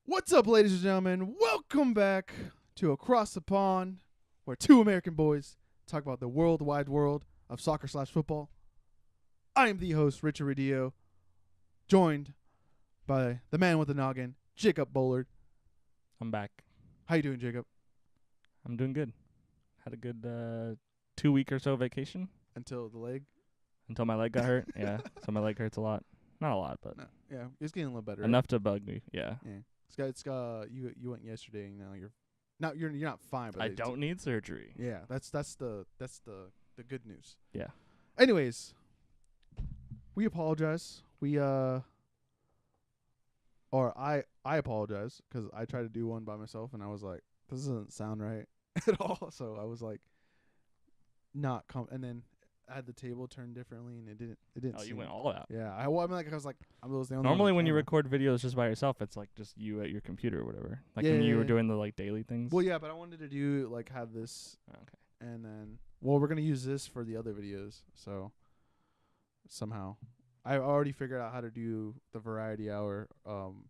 What's up, ladies and gentlemen? Welcome back to Across the Pond, where two American boys talk about the worldwide world of soccer/football. I am the host, Richard Rodillo, joined by the man with the noggin, Jacob Bullard. I'm back. How you doing, Jacob? I'm doing good. Had a good 2-week or so vacation Until the leg? until my leg got hurt. Yeah, so my leg hurts a lot. Not a lot, but No. Yeah, it's getting a little better. enough to bug me. Yeah. Yeah. You went yesterday. Now you're not fine. But I don't need surgery. Yeah, that's the good news. Yeah. Anyways, we apologize. I apologize because I tried to do one by myself and I was like, this doesn't sound right at all. So I was like, and then I had the table turned differently and it didn't. Oh, you seem- went all out. Yeah, I was like, I was the only. Normally, one when on you camera. record videos just by yourself, it's like just you at your computer or whatever. Like Yeah, when you yeah, were yeah. doing the like daily things. Well, yeah, but I wanted to do have this. Okay. And then, we're gonna use this for the other videos. So somehow, I already figured out how to do the variety hour,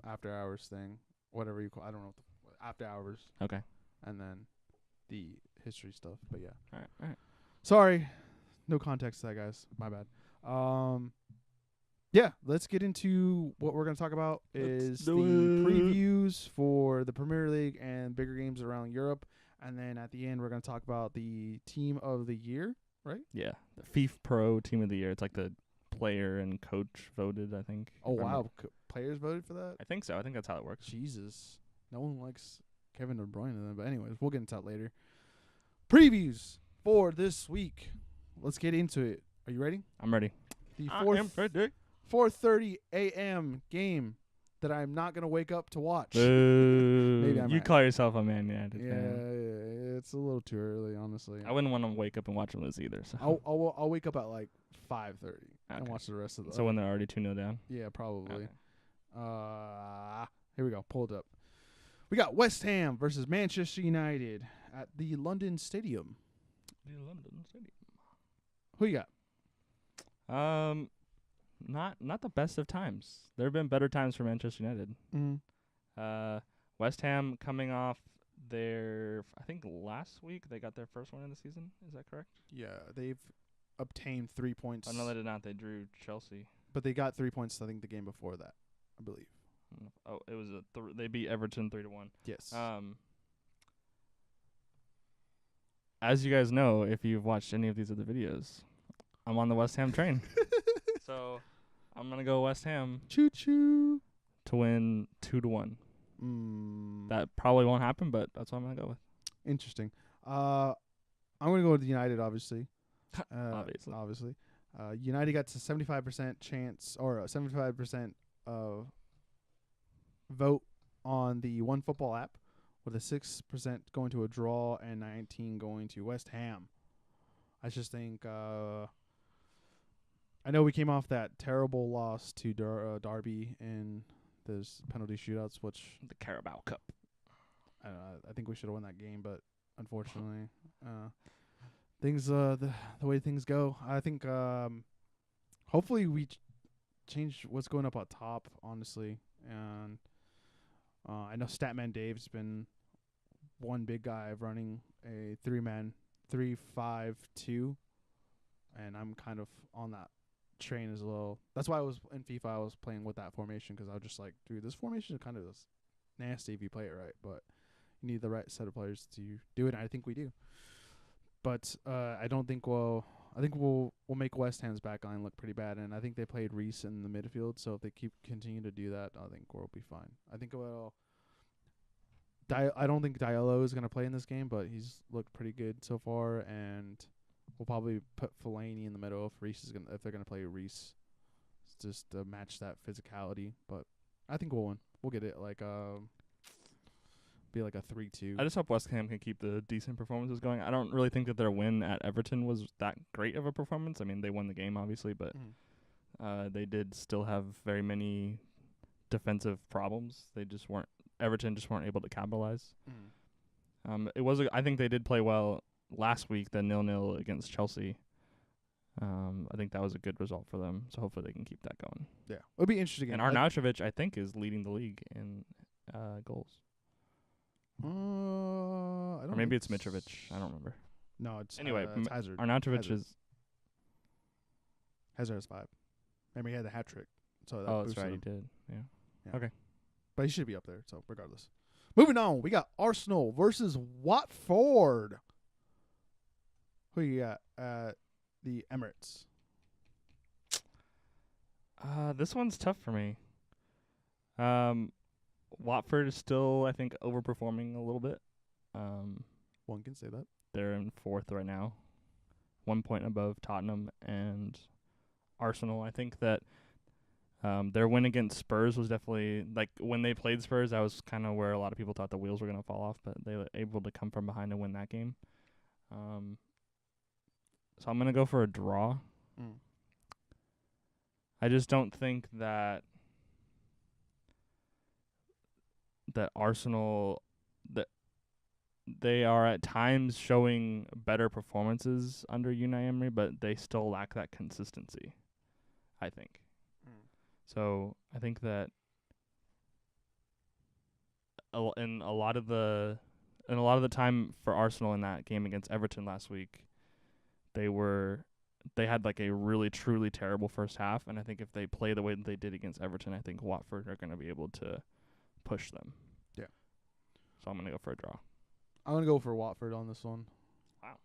after hours thing, whatever you call. I don't know what after hours, Okay. and then the history stuff. But yeah, All right. sorry, no context to that, guys. My bad. Yeah, let's get into what we're gonna talk about. Is the previews for the Premier League and bigger games around Europe. And then at the end, we're going to talk about the team of the year, right? Yeah. The FIFA Pro Team of the Year. It's like the player and coach voted, I think. Oh, if I remember. wow. Players voted for that? I think so. I think that's how it works. Jesus. No one likes Kevin De Bruyne then. But anyways, we'll get into that later. Previews for this week. Let's get into it. Are you ready? I'm ready. The I am ready. 4:30 a.m. game that I'm not going to wake up to watch. Maybe I you might. call yourself a Man United Yeah, fan. it's a little too early, honestly. I wouldn't want to wake up and watch them lose either. So I'll wake up at like 5:30 and Okay. watch the rest of the. So when they're already 2-0 down. Yeah, probably. Okay. Here we go. Pulled up. We got West Ham versus Manchester United at the London Stadium. The London Stadium. Who you got? Not the best of times. There have been better times for Manchester United. Mm-hmm. West Ham coming off I think last week they got their first one in the season. Is that correct? Yeah, they've obtained 3 points. Oh, no, they did not. They drew Chelsea. But they got 3 points, I think, the game before that, I believe. Oh, it was they beat Everton 3-1. Yes. As you guys know, if you've watched any of these other videos, I'm on the West Ham train. So I'm gonna go West Ham Choo choo. to win 2-1. That probably won't happen, but that's what I'm gonna go with. Interesting. I'm gonna go with United, obviously. Obviously. United got to 75% chance or 75% vote on the One Football app, with a 6% going to a draw and 19 going to West Ham. I just think. I know we came off that terrible loss to Derby in those penalty shootouts, which The Carabao Cup. I think we should have won that game, but unfortunately, things the way things go. I think hopefully we change what's going up at top, honestly. And I know Statman Dave's been one big guy running a 3-man 3-5-2, and I'm kind of on that train as well. That's why I was in FIFA. I was playing with that formation because I was just like, dude, this formation is kind of nasty if you play it right, but you need the right set of players to do it. And I think we do. But I don't think I think we'll make West Ham's back line look pretty bad, and I think they played Reese in the midfield. So if they continue to do that, I think we'll be fine. I think I don't think Diallo is gonna play in this game, but he's looked pretty good so far, and we'll probably put Fellaini in the middle if they're gonna play Reese, just to match that physicality. But I think we'll win. We'll get it be like a 3-2. I just hope West Ham can keep the decent performances going. I don't really think that their win at Everton was that great of a performance. I mean, they won the game, obviously, but they did still have very many defensive problems. Everton just weren't able to capitalize. I think they did play well last week, the 0-0 against Chelsea. I think that was a good result for them, so hopefully they can keep that going. Yeah, it'll be interesting. And Arnautovic, I think, is leading the league in goals. I don't Or maybe think it's Mitrovic. I don't remember. No, it's Anyway, it's Hazard. Arnautovic Hazard. is. Hazard has 5. Remember, he had the hat trick, so that Oh, that's boosted right. He him. did. Yeah. Yeah. Okay. But he should be up there. So regardless, moving on, we got Arsenal versus Watford. Who you got at the Emirates? This one's tough for me. Watford is still, I think, overperforming a little bit. One can say that. They're in 4th right now, 1 point above Tottenham and Arsenal. I think that their win against Spurs was definitely, like, when they played Spurs, that was kind of where a lot of people thought the wheels were going to fall off, but they were able to come from behind and win that game. So I'm going to go for a draw. I just don't think that Arsenal, that they are at times showing better performances under Unai Emery, but they still lack that consistency, I think. So I think that in a lot of the time for Arsenal in that game against Everton last week, they had like a really truly terrible first half, and I think if they play the way that they did against Everton, I think Watford are going to be able to push them. Yeah. So I'm going to go for a draw. I'm going to go for Watford on this one. Wow.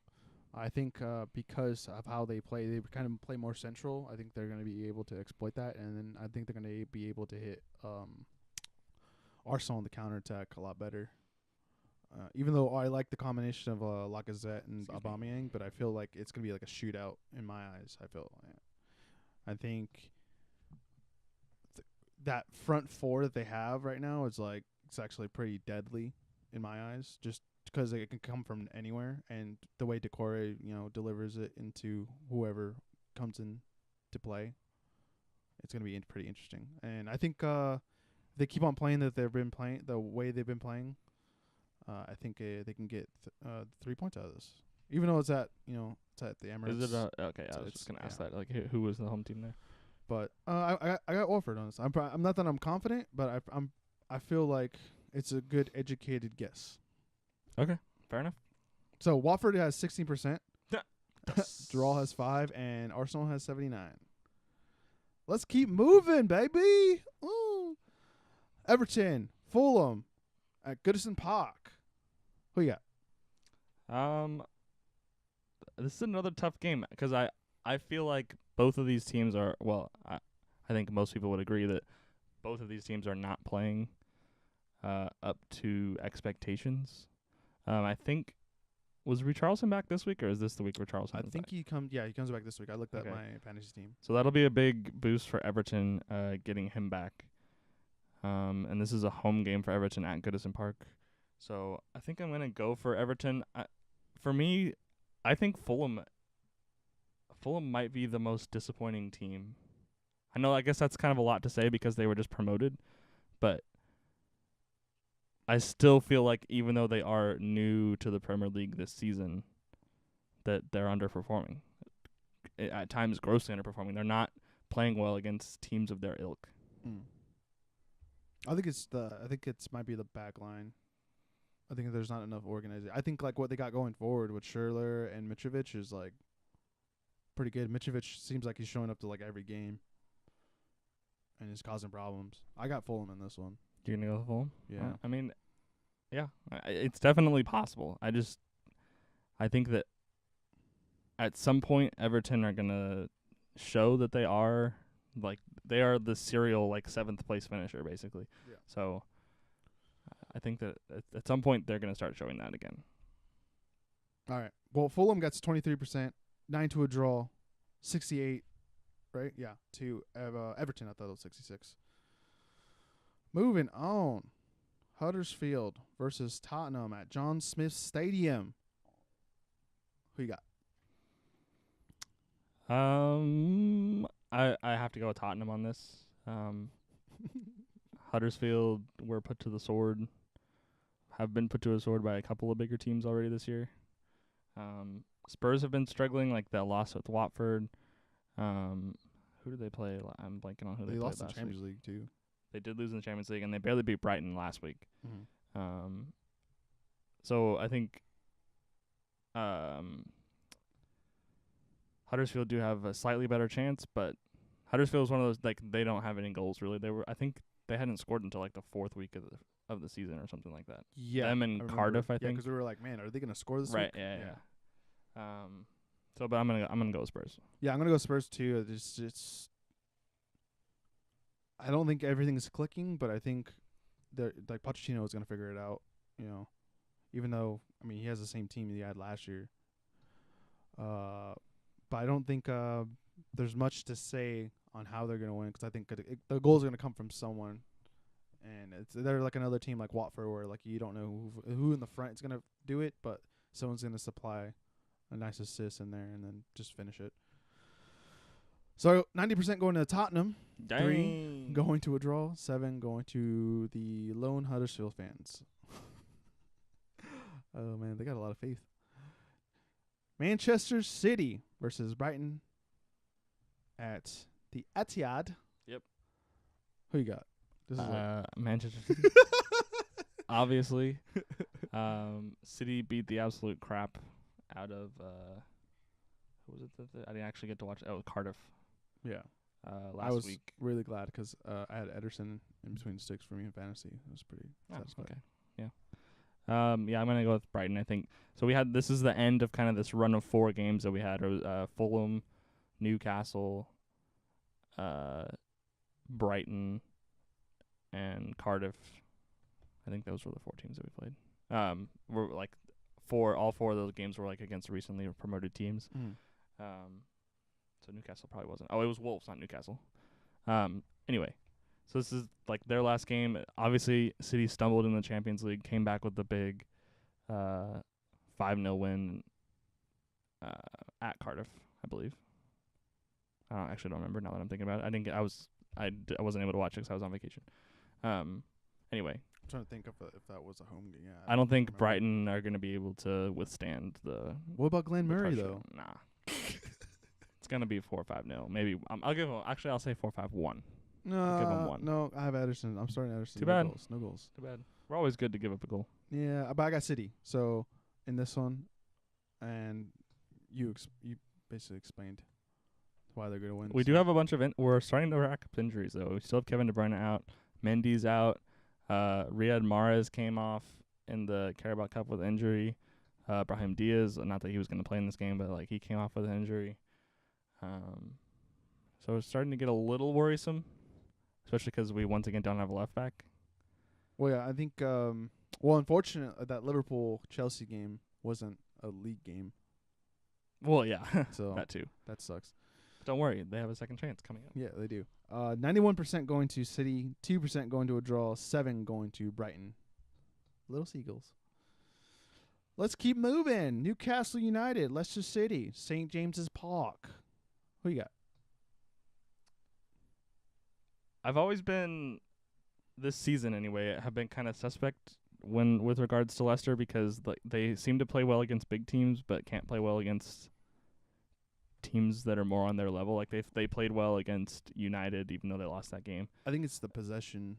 I think because of how they play, they kind of play more central. I think they're going to be able to exploit that, and then I think they're going to be able to hit Arsenal on the counterattack a lot better. Even though I like the combination of Lacazette and Aubameyang, but I feel like it's going to be like a shootout in my eyes. I think that front four that they have right now is like, it's actually pretty deadly in my eyes, just because it can come from anywhere, and the way Decore, delivers it into whoever comes in to play, it's going to be pretty interesting. And I think they keep on playing that they've been playing the way they've been playing. I think they can get 3 points out of this, even though it's at the Emirates. Is it okay? I was just gonna ask that. Like, who was the home team there? But I got Watford on this. I'm not that I'm confident, but I feel like it's a good educated guess. Okay, fair enough. So Watford has 16%. Draw has 5, and Arsenal has 79. Let's keep moving, baby. Ooh. Everton, Fulham, at Goodison Park. Who you got? This is another tough game because I feel like both of these teams are, well, I think most people would agree that both of these teams are not playing up to expectations. I think, was Richarlison back this week, or is this the week Richarlison I is think back? he comes back this week. I looked at my fantasy team. So that'll be a big boost for Everton getting him back. And this is a home game for Everton at Goodison Park. So I think I'm going to go for Everton. For me, I think Fulham might be the most disappointing team. I guess that's kind of a lot to say because they were just promoted, but I still feel like even though they are new to the Premier League this season, that they're underperforming. At times grossly underperforming. They're not playing well against teams of their ilk. I think it's might be the back line. I think there's not enough organization. I think like what they got going forward with Schürrle and Mitrovic is like pretty good. Mitrovic seems like he's showing up to like every game and is causing problems. I got Fulham in this one. You're gonna go with Fulham? Yeah. I mean, yeah, it's definitely possible. I think that at some point Everton are gonna show that they are the serial 7th place finisher basically. Yeah. So I think that at some point they're gonna start showing that again. All right. Well, Fulham gets 23%, 9 to a draw, 68, right? Yeah, to Everton. I thought it was 66. Moving on. Huddersfield versus Tottenham at John Smith Stadium. Who you got? I have to go with Tottenham on this. Huddersfield were put to the sword. Have been put to a sword by a couple of bigger teams already this year. Spurs have been struggling, like that loss with Watford. Who did they play? I'm blanking on who they played lost last the Champions week. League too. They did lose in the Champions League, and they barely beat Brighton last week. Mm-hmm. So I think Huddersfield do have a slightly better chance, but Huddersfield is one of those, like, they don't have any goals really. I think they hadn't scored until like the 4th week of the season or something like that. Yeah, Them and Cardiff, I Yeah, think. because we were like, man, are they gonna score this Right. week? Yeah. So, but I'm gonna go with Spurs. Yeah, I'm gonna go Spurs too. It's I don't think everything's clicking, but I think that like Pochettino is gonna figure it out. You know, even though he has the same team he had last year. But I don't think there's much to say on how they're gonna win, because I think the goal's gonna come from someone, and they're like another team like Watford, where like you don't know who in the front is gonna do it, but someone's gonna supply a nice assist in there and then just finish it. So 90% going to Tottenham, 3 going to a draw, 7 going to the lone Huddersfield fans. Oh man, they got a lot of faith. Manchester City versus Brighton at the Etihad. Yep. Who you got? This is Manchester City. Obviously. City beat the absolute crap out of who was it that I didn't actually get to watch? Oh, Cardiff. Yeah. Last week. Really glad because I had Ederson in between the sticks for me in fantasy. It was pretty satisfying. Okay. Yeah. Yeah, I'm gonna go with Brighton. I think so. This is the end of kind of this run of 4 games that we had. Fulham, Newcastle, Brighton, and Cardiff. I think those were the 4 teams that we played. We're like all 4 of those games were like against recently promoted teams. So Newcastle probably wasn't. Oh, it was Wolves, not Newcastle. Anyway. So this is like their last game. Obviously, City stumbled in the Champions League, came back with the big 5-0 win at Cardiff, I believe. I actually don't remember now that I'm thinking about it. I wasn't able to watch it because I was on vacation. Anyway. I'm trying to think if that was a home game. Yeah, I don't think Brighton are going to be able to withstand the. What about Glenn Murray though? Nah. It's going to be 4-5-0. Maybe I'll give him. Actually, I'll say 4-5-1. No, give him 1. No, I have Ederson. I'm starting Ederson. Too bad. No goals. Too bad. We're always good to give up a goal. Yeah, but I got City. So in this one, and you basically explained why they're gonna win. We do have a bunch of. We're starting to rack up injuries though. We still have Kevin De Bruyne out. Mendy's out. Riyad Mahrez came off in the Carabao Cup with injury. Brahim Diaz, not that he was going to play in this game, but like he came off with an injury. So it's starting to get a little worrisome, especially because we once again don't have a left back. Well, yeah, I think. Unfortunately, that Liverpool-Chelsea game wasn't a league game. Well, yeah, so that too. That sucks. Don't worry, they have a second chance coming up. Yeah, they do. 91% going to City, 2% going to a draw, 7 going to Brighton. Little Seagulls. Let's keep moving. Newcastle United, Leicester City, St. James's Park. Who you got? I've always been, this season anyway, have been kind of suspect with regards to Leicester because they seem to play well against big teams but can't play well against teams that are more on their level. Like they played well against United even though they lost that game. I think it's the possession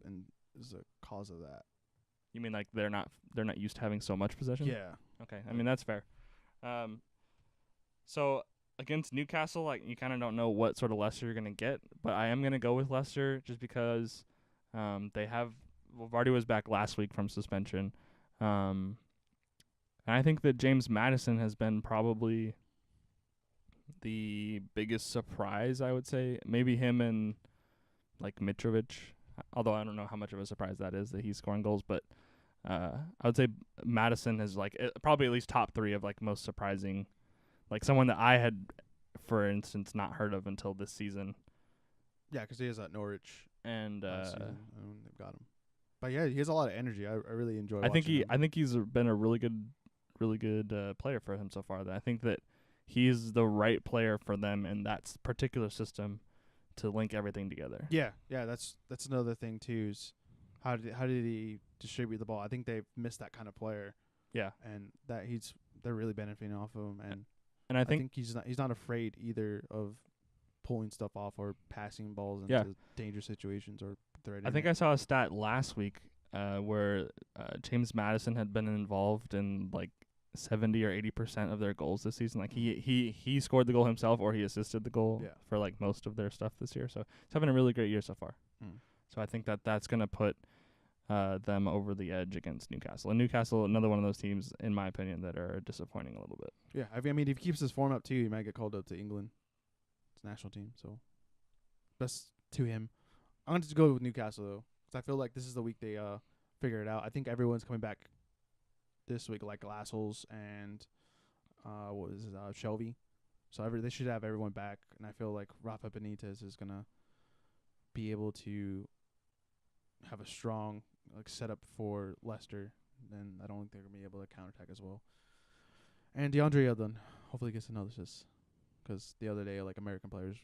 and is the cause of that. You mean like they're not used to having so much possession? Yeah. Okay. I mean that's fair. So against Newcastle, like you kind of don't know what sort of Leicester you're gonna get, but I am gonna go with Leicester just because they have. Vardy was back last week from suspension, and I think that James Maddison has been probably the biggest surprise. I would say maybe him and like Mitrovic, although I don't know how much of a surprise that is that he's scoring goals, but I would say Maddison is like probably at least top 3 of like most surprising, like someone that I had, for instance, not heard of until this season. Yeah, because he is at Norwich, and they've got him. But yeah, he has a lot of energy. I really enjoy. I think he's been a really good player for him so far. That I think that he's the right player for them in that particular system to link everything together. Yeah, that's another thing too. Is how did he distribute the ball? I think they've missed that kind of player. Yeah, and that they're really benefiting off of him. And I think he's not afraid either of pulling stuff off or passing balls into dangerous situations or thread. I think I saw a stat last week where James Madison had been involved in like 70 or 80% of their goals this season. Like he scored the goal himself or he assisted the goal for like most of their stuff this year. So he's having a really great year so far. So I think that's going to put them over the edge against Newcastle. And Newcastle, another one of those teams, in my opinion, that are disappointing a little bit. Yeah, I mean, if he keeps his form up too, he might get called up to England, national team. So best to him. I'm going to go with Newcastle though, because I feel like this is the week they figure it out. I think everyone's coming back this week, like Glassholes and Shelby. So they should have everyone back, and I feel like Rafa Benitez is gonna be able to have a strong setup for Leicester. Then I don't think they're gonna be able to counterattack as well. And DeAndre Yedlin hopefully gets another assist, because the other day American players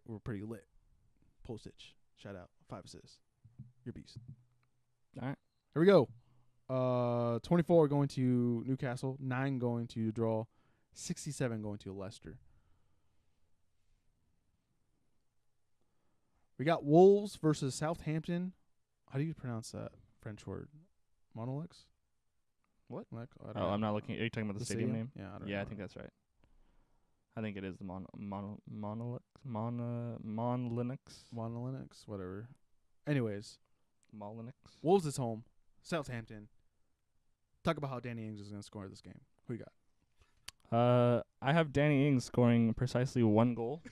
were pretty lit. Pulisic, shout out, 5 assists. You're a beast. All right, here we go. 24 going to Newcastle, 9 going to draw, 67 going to Leicester. We got Wolves versus Southampton. How do you pronounce that French word? Monolix? What? I'm not looking. Are you talking about the stadium name? Yeah, I don't know. I think that's right. I think it is the Monolix, whatever. Anyways, Molinix. Wolves is home. Southampton. Talk about how Danny Ings is going to score this game. Who you got? I have Danny Ings scoring precisely 1 goal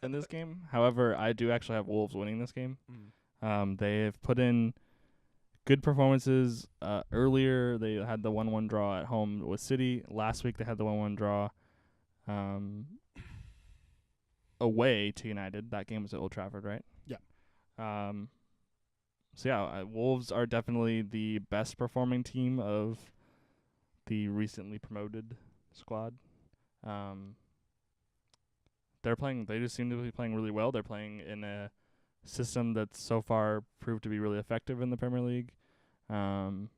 in this game. However, I do actually have Wolves winning this game. They have put in good performances. Earlier, they had the 1-1 draw at home with City. Last week, they had the 1-1 draw away to United. That game was at Old Trafford, right? Yeah. Wolves are definitely the best performing team of the recently promoted squad. They just seem to be playing really well. They're playing in a system that's so far proved to be really effective in the Premier League. And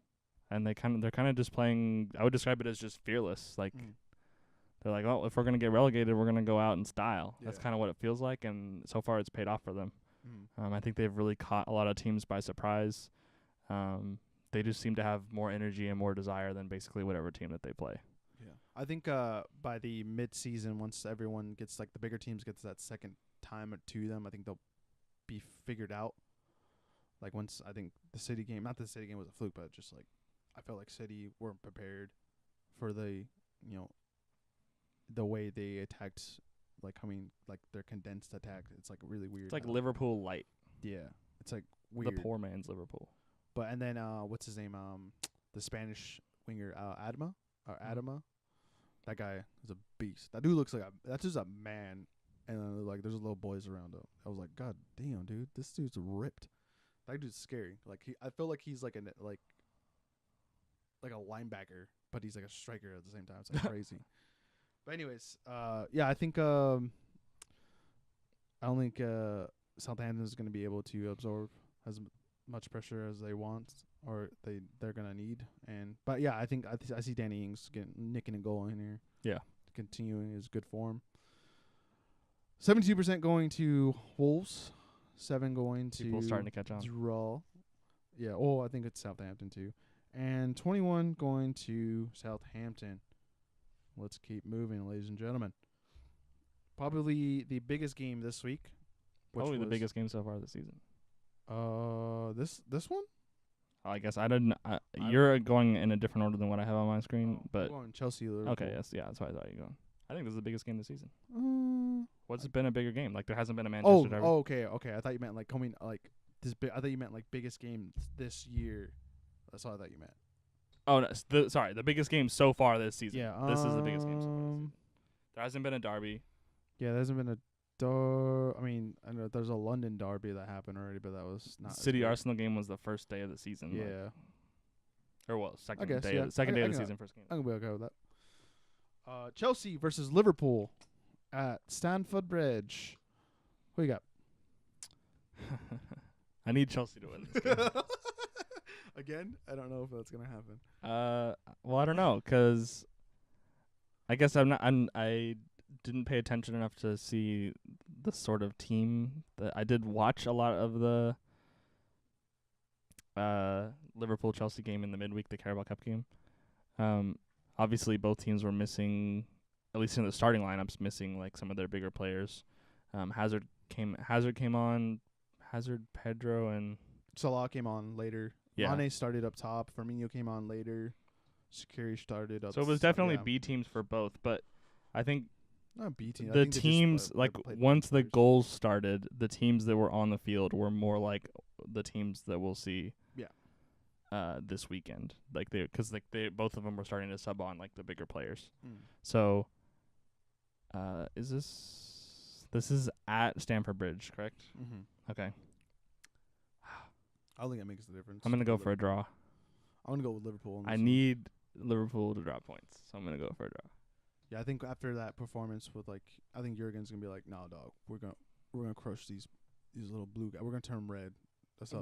they're kind of just playing, I would describe it as just fearless. They're like, oh, if we're going to get relegated, we're going to go out in style. Yeah. That's kind of what it feels like, and so far it's paid off for them. I think they've really caught a lot of teams by surprise. They just seem to have more energy and more desire than basically whatever team that they play. Yeah, I think by the mid-season, once everyone gets the bigger teams gets that second time to them, I think they'll be figured out. Once I think the City game, not the City game was a fluke, but just I felt like City weren't prepared for the way they attacked. Their condensed attack. It's really weird. It's like Liverpool light. Yeah, it's weird. The poor man's Liverpool. But and then what's his name? The Spanish winger Adama. That guy is a beast. That dude looks that's just a man. And there's little boys around him. I was like, God damn, dude, this dude's ripped. That dude's scary. I feel like he's like a linebacker, but he's like a striker at the same time. It's crazy. But anyways, I think I don't think Southampton is going to be able to absorb as much pressure as they want or they're going to need. But I think I see Danny Ings nicking a goal in here. Yeah, continuing his good form. 72% going to Wolves, 7 going to people starting to catch on. Draw. Yeah, I think it's Southampton too, and 21 going to Southampton. Let's keep moving, ladies and gentlemen. Probably the biggest game this week. Probably the biggest game so far this season. This one? I guess I didn't. You're going in a different order than what I have on my screen, but I'm going Chelsea. Liverpool. Okay, yes, yeah, that's why I thought you were going. I think this is the biggest game this season. What's been a bigger game? There hasn't been a Manchester Derby. Okay. I thought you meant coming this. I thought you meant biggest game this year. That's all I thought you meant. Oh no, the biggest game so far this season. Yeah, this is the biggest game so far this season. There hasn't been a derby. Yeah, there hasn't been a I mean, I know there's a London derby that happened already, but that was not. City Arsenal game was the first day of the season. Yeah. Second day of the season, first game. I'm gonna be okay with that. Chelsea versus Liverpool at Stamford Bridge. Who you got? I need Chelsea to win this game. Again? I don't know if that's gonna happen. Well, I don't know, 'cause I guess I didn't pay attention enough to see the sort of team that I did watch a lot of the Liverpool-Chelsea game in the midweek, the Carabao Cup game. Obviously, both teams were missing, at least in the starting lineups, missing like some of their bigger players. Hazard came on. Hazard, Pedro, and Salah came on later. yeah. Mane started up top. Firmino came on later. Shaqiri started up. So it was definitely B teams for both, but I think not B team. the teams like once the goals started, the teams that were on the field were more like the teams that we'll see. Yeah. This weekend, like because they both of them were starting to sub on like the bigger players. Mm. So, is this is at Stamford Bridge, correct? Mm-hmm. Okay. I don't think it makes a difference. I'm gonna go for a draw. I'm gonna go with Liverpool. I need Liverpool to drop points, so I'm gonna go for a draw. Yeah, I think after that performance with I think Jurgen's gonna be like, "No, dog, we're gonna crush these little blue guys. We're gonna turn them red." That's how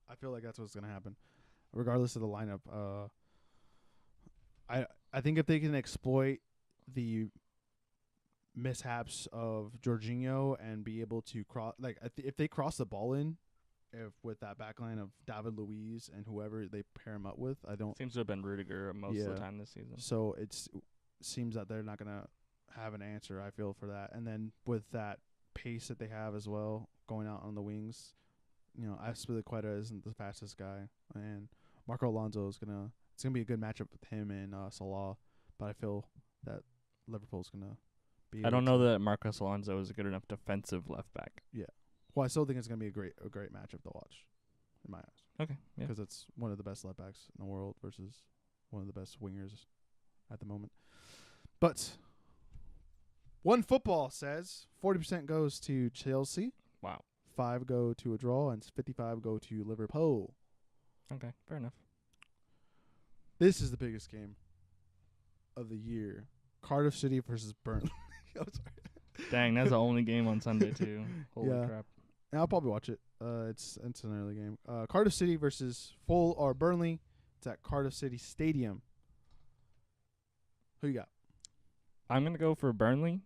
I feel like that's what's gonna happen, regardless of the lineup. I think if they can exploit the mishaps of Jorginho and be able to cross, if they cross the ball in, with that backline of David Luiz and whoever they pair him up with, Seems to have been Rudiger most of the time this season. So seems that they're not gonna have an answer. I feel for that, and then with that pace that they have as well, going out on the wings, Aspilicueta isn't the fastest guy, and Marco Alonso it's gonna be a good matchup with him and Salah, but I feel that Liverpool's gonna be. I don't know that Marcos Alonso is a good enough defensive left back. Yeah. Well, I still think it's gonna be a great matchup to watch, in my eyes. Okay. Yeah. Because it's one of the best left backs in the world versus one of the best wingers at the moment. But One Football says 40% goes to Chelsea. Wow. 5 go to a draw, and 55 go to Liverpool. Okay, fair enough. This is the biggest game of the year. Cardiff City versus Burnley. I'm sorry. Dang, that's the only game on Sunday too. Holy crap. And I'll probably watch it. It's an early game. Cardiff City versus Burnley. It's at Cardiff City Stadium. Who you got? I'm going to go for Burnley.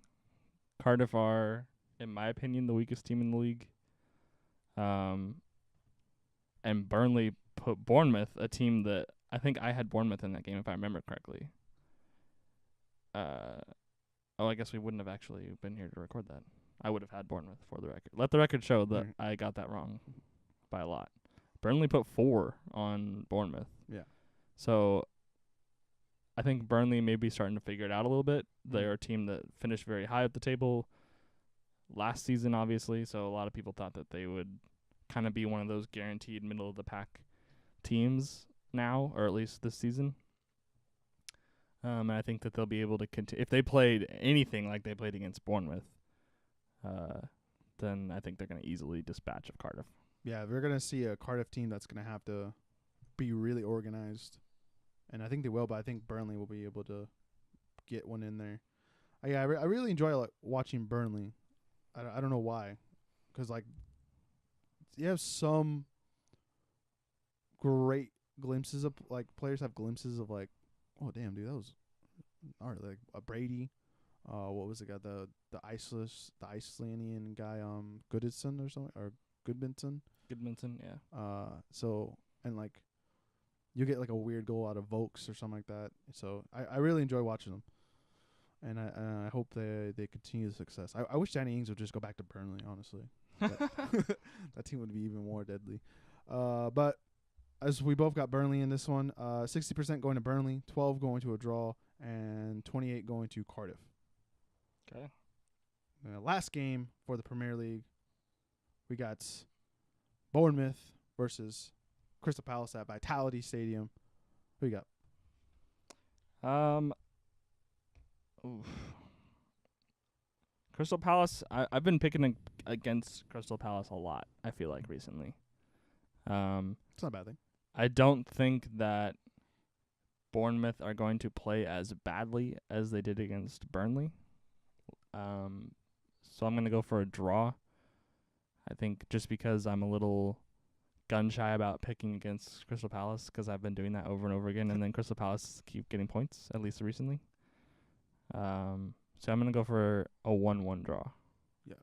Cardiff are, in my opinion, the weakest team in the league. And Burnley put Bournemouth, a team that I think I had Bournemouth in that game if I remember correctly. I guess we wouldn't have actually been here to record that. I would have had Bournemouth for the record. Let the record show that I got that wrong by a lot. Burnley put 4 on Bournemouth. Yeah. So I think Burnley may be starting to figure it out a little bit. They're a team that finished very high at the table last season, obviously. So a lot of people thought that they would kind of be one of those guaranteed middle-of-the-pack teams now, or at least this season. And I think that they'll be able to continue. If they played anything like they played against Bournemouth, then I think they're going to easily dispatch of Cardiff. Yeah, we're going to see a Cardiff team that's going to have to be really organized. And I think they will, but I think Burnley will be able to get one in there. I really enjoy watching Burnley. I don't know why. Because, you have some great glimpses of, players have glimpses of, oh, damn, dude, that was all right. Brady. What was the guy? The Icelandian guy, Goodison or something, or Goodmanson. Goodmanson, yeah. So and you get a weird goal out of Vokes or something like that. So I really enjoy watching them, and I hope they continue the success. I wish Danny Ings would just go back to Burnley. Honestly, that team would be even more deadly. But as we both got Burnley in this one, 60% going to Burnley, 12 going to a draw, and 28 going to Cardiff. Okay. Last game for the Premier League, we got Bournemouth versus Crystal Palace at Vitality Stadium. Who you got? Crystal Palace. I've been picking against Crystal Palace a lot, I feel like, recently. It's not a bad thing. I don't think that Bournemouth are going to play as badly as they did against Burnley. So I'm going to go for a draw. I think just because I'm a little gun-shy about picking against Crystal Palace because I've been doing that over and over again, and then Crystal Palace keep getting points, at least recently. So I'm going to go for a 1-1 draw. Yeah.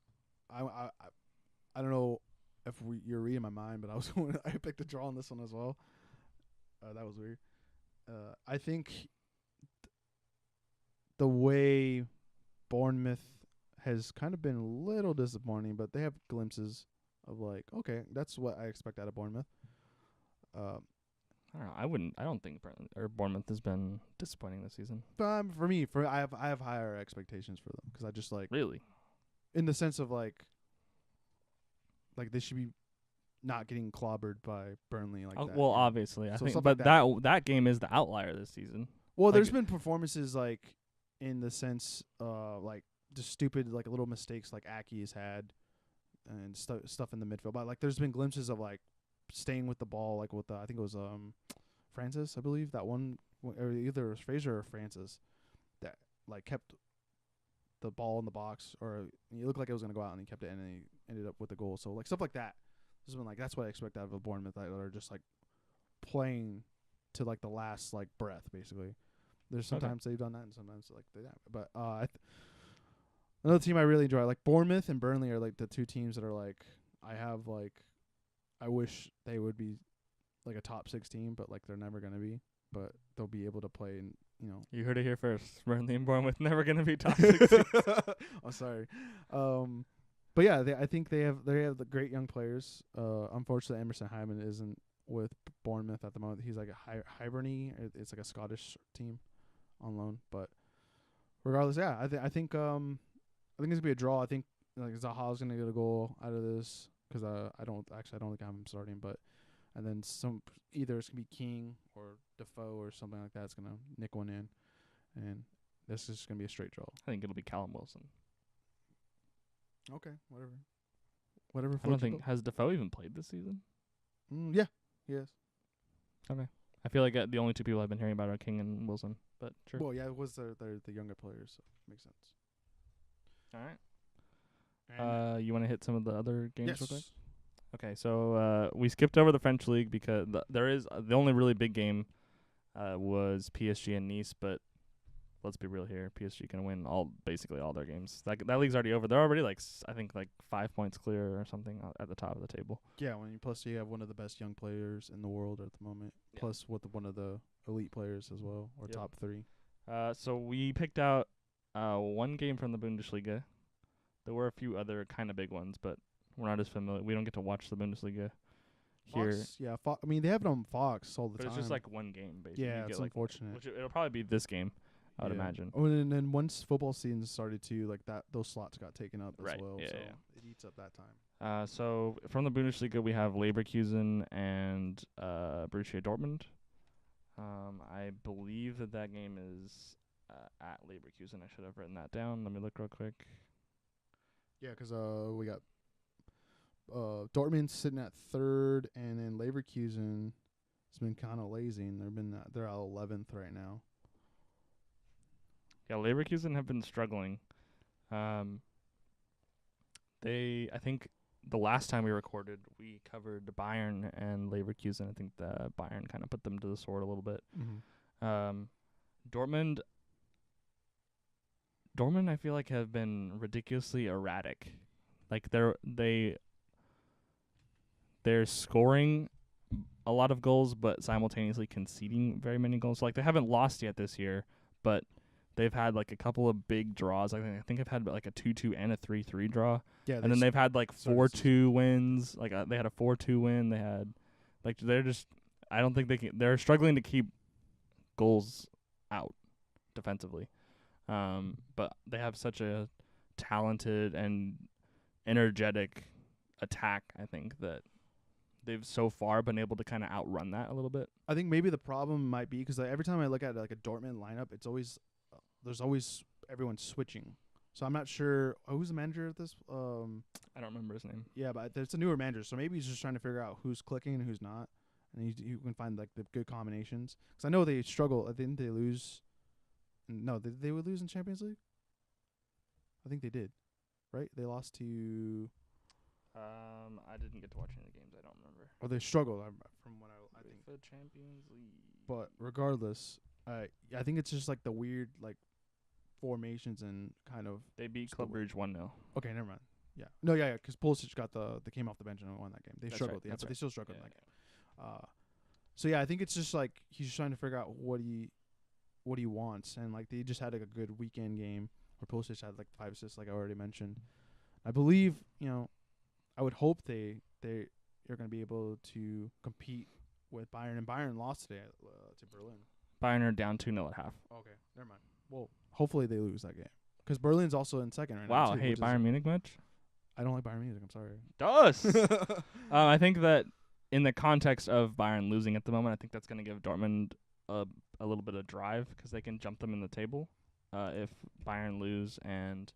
I don't know you're reading my mind, but I picked a draw on this one as well. That was weird. I think the way Bournemouth has kind of been a little disappointing, but they have glimpses of like, okay, that's what I expect out of Bournemouth. I don't know. I don't think Bournemouth has been disappointing this season. But I have higher expectations for them because I just like Really? in the sense of like they should be not getting clobbered by Burnley like that. Well, obviously, I So think, stuff but like that game is the outlier this season. Well, like, there's been performances like in the sense like just stupid like little mistakes like Aki has had and stuff in the midfield. But like there's been glimpses of like staying with the ball like with I think it was Francis, I believe, that one, or either it was Fraser or Francis that like kept the ball in the box, or it looked like it was gonna go out and he kept it and he ended up with the goal. So like stuff like that. This has been like that's what I expect out of a Bournemouth that are just like playing to like the last like breath basically. There's sometimes they've done that and sometimes like they don't. But another team I really enjoy, like Bournemouth and Burnley, are like the two teams that are like I wish they would be like a top 6 team, but like they're never gonna be. But they'll be able to play, and You heard it here first. Burnley and Bournemouth never gonna be top 6. I'm sorry, but yeah, I think they have the great young players. Unfortunately, Emerson Hyman isn't with Bournemouth at the moment. He's like a Hibernie. It's like a Scottish team on loan. But regardless, yeah, I think it's gonna be a draw. I think like Zaha's gonna get a goal out of this because I don't think I have him starting, but. And then either it's going to be King or Defoe or something like that. It's going to nick one in. And this is going to be a straight draw. I think it'll be Callum Wilson. Okay, whatever. I don't think has Defoe even played this season. Yeah, he has. Okay, I feel like the only two people I've been hearing about are King and Wilson. But sure. Well, yeah, it was the younger players, so it makes sense. All right. You want to hit some of the other games real quick? Okay, so we skipped over the French league because there is the only really big game was PSG and Nice, but let's be real here, PSG can win basically all their games. That league's already over. They're already I think 5 points clear or something at the top of the table. Yeah, plus you have one of the best young players in the world at the moment, plus with one of the elite players as well, or top 3. So we picked out one game from the Bundesliga. There were a few other kind of big ones, but we're not as familiar. We don't get to watch the Bundesliga here. Fox, yeah, I mean, they have it on Fox all the time. But it's just like one game, basically. Yeah, it's unfortunate. Which it'll probably be this game, I would imagine. Oh, and then once football season started too, like those slots got taken up as well. Yeah, so yeah. it eats up that time. So from the Bundesliga, we have Leverkusen and Borussia Dortmund. I believe that game is at Leverkusen. I should have written that down. Let me look real quick. Yeah, because we got Dortmund sitting at 3rd, and then Leverkusen has been kind of lazy, and they're at 11th right now. Yeah, Leverkusen have been struggling. I think the last time we recorded, we covered Bayern and Leverkusen. I think the Bayern kind of put them to the sword a little bit. Mm-hmm. Dortmund, I feel like have been ridiculously erratic. Like they're scoring a lot of goals, but simultaneously conceding very many goals. Like they haven't lost yet this year, but they've had a couple of big draws. I think they've had a 2-2 and a 3-3 draw. Yeah, and then they've had 4-2 wins. They had a 4-2 win. They had they're just. I don't think they're struggling to keep goals out defensively. But they have such a talented and energetic attack. I think that they've so far been able to kind of outrun that a little bit. I think maybe the problem might be because every time I look at a Dortmund lineup, it's always there's always everyone switching. So I'm not sure who's the manager of this. I don't remember his name. Yeah, but it's a newer manager, so maybe he's just trying to figure out who's clicking and who's not, and you can find the good combinations. Because I know they struggle. Didn't they lose? No, they would lose in Champions League. I think they did, right? They lost to. I didn't get to watch any of the games. I don't remember. Or they struggled from what I think. The Champions League. But regardless, I think it's just the weird formations and kind of. They beat Club Brugge 1-0. Okay, never mind. Yeah. No, yeah, because Pulisic they came off the bench and won that game. They That's struggled, right, yeah, that's but they right. still struggled Yeah, in that game. So yeah, I think it's just like he's just trying to figure out what he wants, and like they just had like a good weekend game where Pulisic had like 5 assists, like I already mentioned. I believe I would hope they're going to be able to compete with Bayern, and Bayern lost today to Berlin. Bayern are down 2-0 at half. Okay, never mind. Well, hopefully they lose that game because Berlin's also in second right now. Wow, Too, hey, which is- Bayern Munich match? I don't like Bayern Munich. I'm sorry. Does. I think that in the context of Bayern losing at the moment, I think that's going to give Dortmund a little bit of drive because they can jump them in the table if Bayern lose. And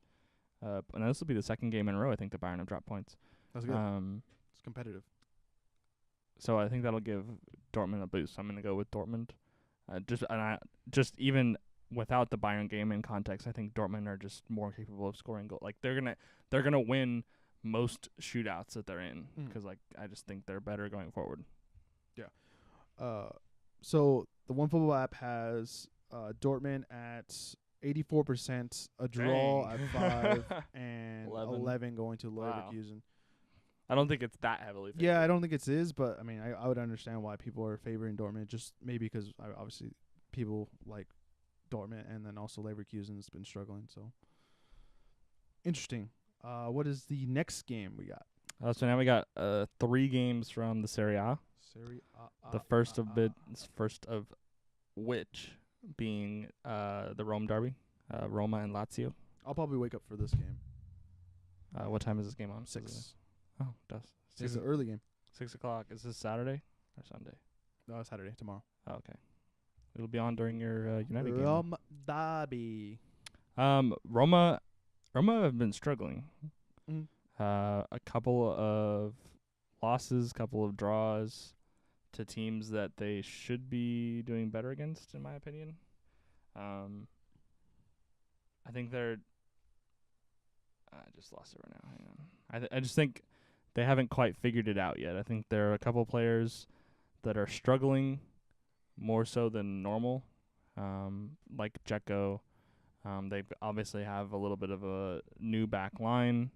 this will be the second game in a row, I think, that Bayern have dropped points. That's good. It's competitive. So I think that'll give Dortmund a boost. I'm going to go with Dortmund. Just even without the Bayern game in context, I think Dortmund are just more capable of scoring goals. Like they're gonna win most shootouts that they're in because like I just think they're better going forward. Yeah. So the OneFootball app has Dortmund at 84%, a draw Dang. at 5, and 11. 11 going to Wow. Leverkusen. I don't think it's that heavily favored. Yeah, I don't think it is, but I mean, I would understand why people are favoring Dortmund. Just maybe because obviously people like Dortmund, and then also Leverkusen's been struggling. So interesting. What is the next game we got? So now we got 3 games from the Serie A. Serie A. The first of which being the Rome derby, Roma and Lazio. I'll probably wake up for this game. What time is this game on? 6. Oh, it does. It's an early game. 6 o'clock. Is this Saturday or Sunday? No, Saturday, tomorrow. Oh, okay. It'll be on during your United game. Rome derby. Roma have been struggling. Mm. A couple of losses, couple of draws to teams that they should be doing better against, in my opinion. I think they're. I just lost it right now. Hang on. I just think they haven't quite figured it out yet. I think there are a couple players that are struggling more so than normal, like Dzeko. They obviously have a little bit of a new back line.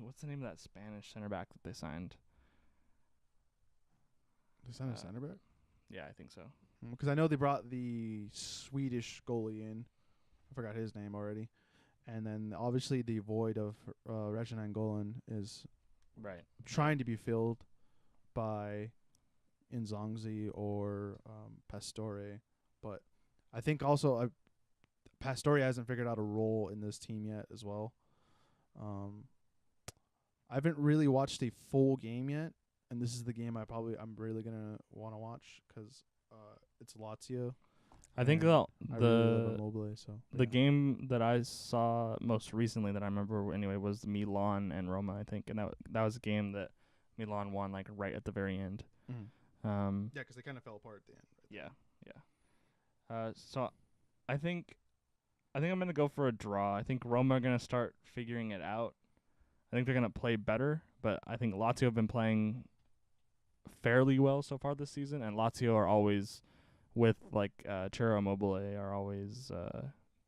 What's the name of that Spanish center back that they signed? They signed a center back? Yeah, I think so. Because I know they brought the Swedish goalie in. I forgot his name already. And then obviously the void of Reginald Golan is Right. trying to be filled by Inzaghi or Pastore. But I think also Pastore hasn't figured out a role in this team yet as well. I haven't really watched a full game yet, and this is the game I'm really gonna want to watch because it's Lazio. I think I really love the Immobile, so the game that I saw most recently that I remember anyway was Milan and Roma, I think, and that was a game that Milan won like right at the very end. Yeah, because they kind of fell apart at the end. Yeah. So I think I'm gonna go for a draw. I think Roma are gonna start figuring it out. I think they're gonna play better, but I think Lazio have been playing fairly well so far this season, and Lazio are always with like Ciro Immobile are always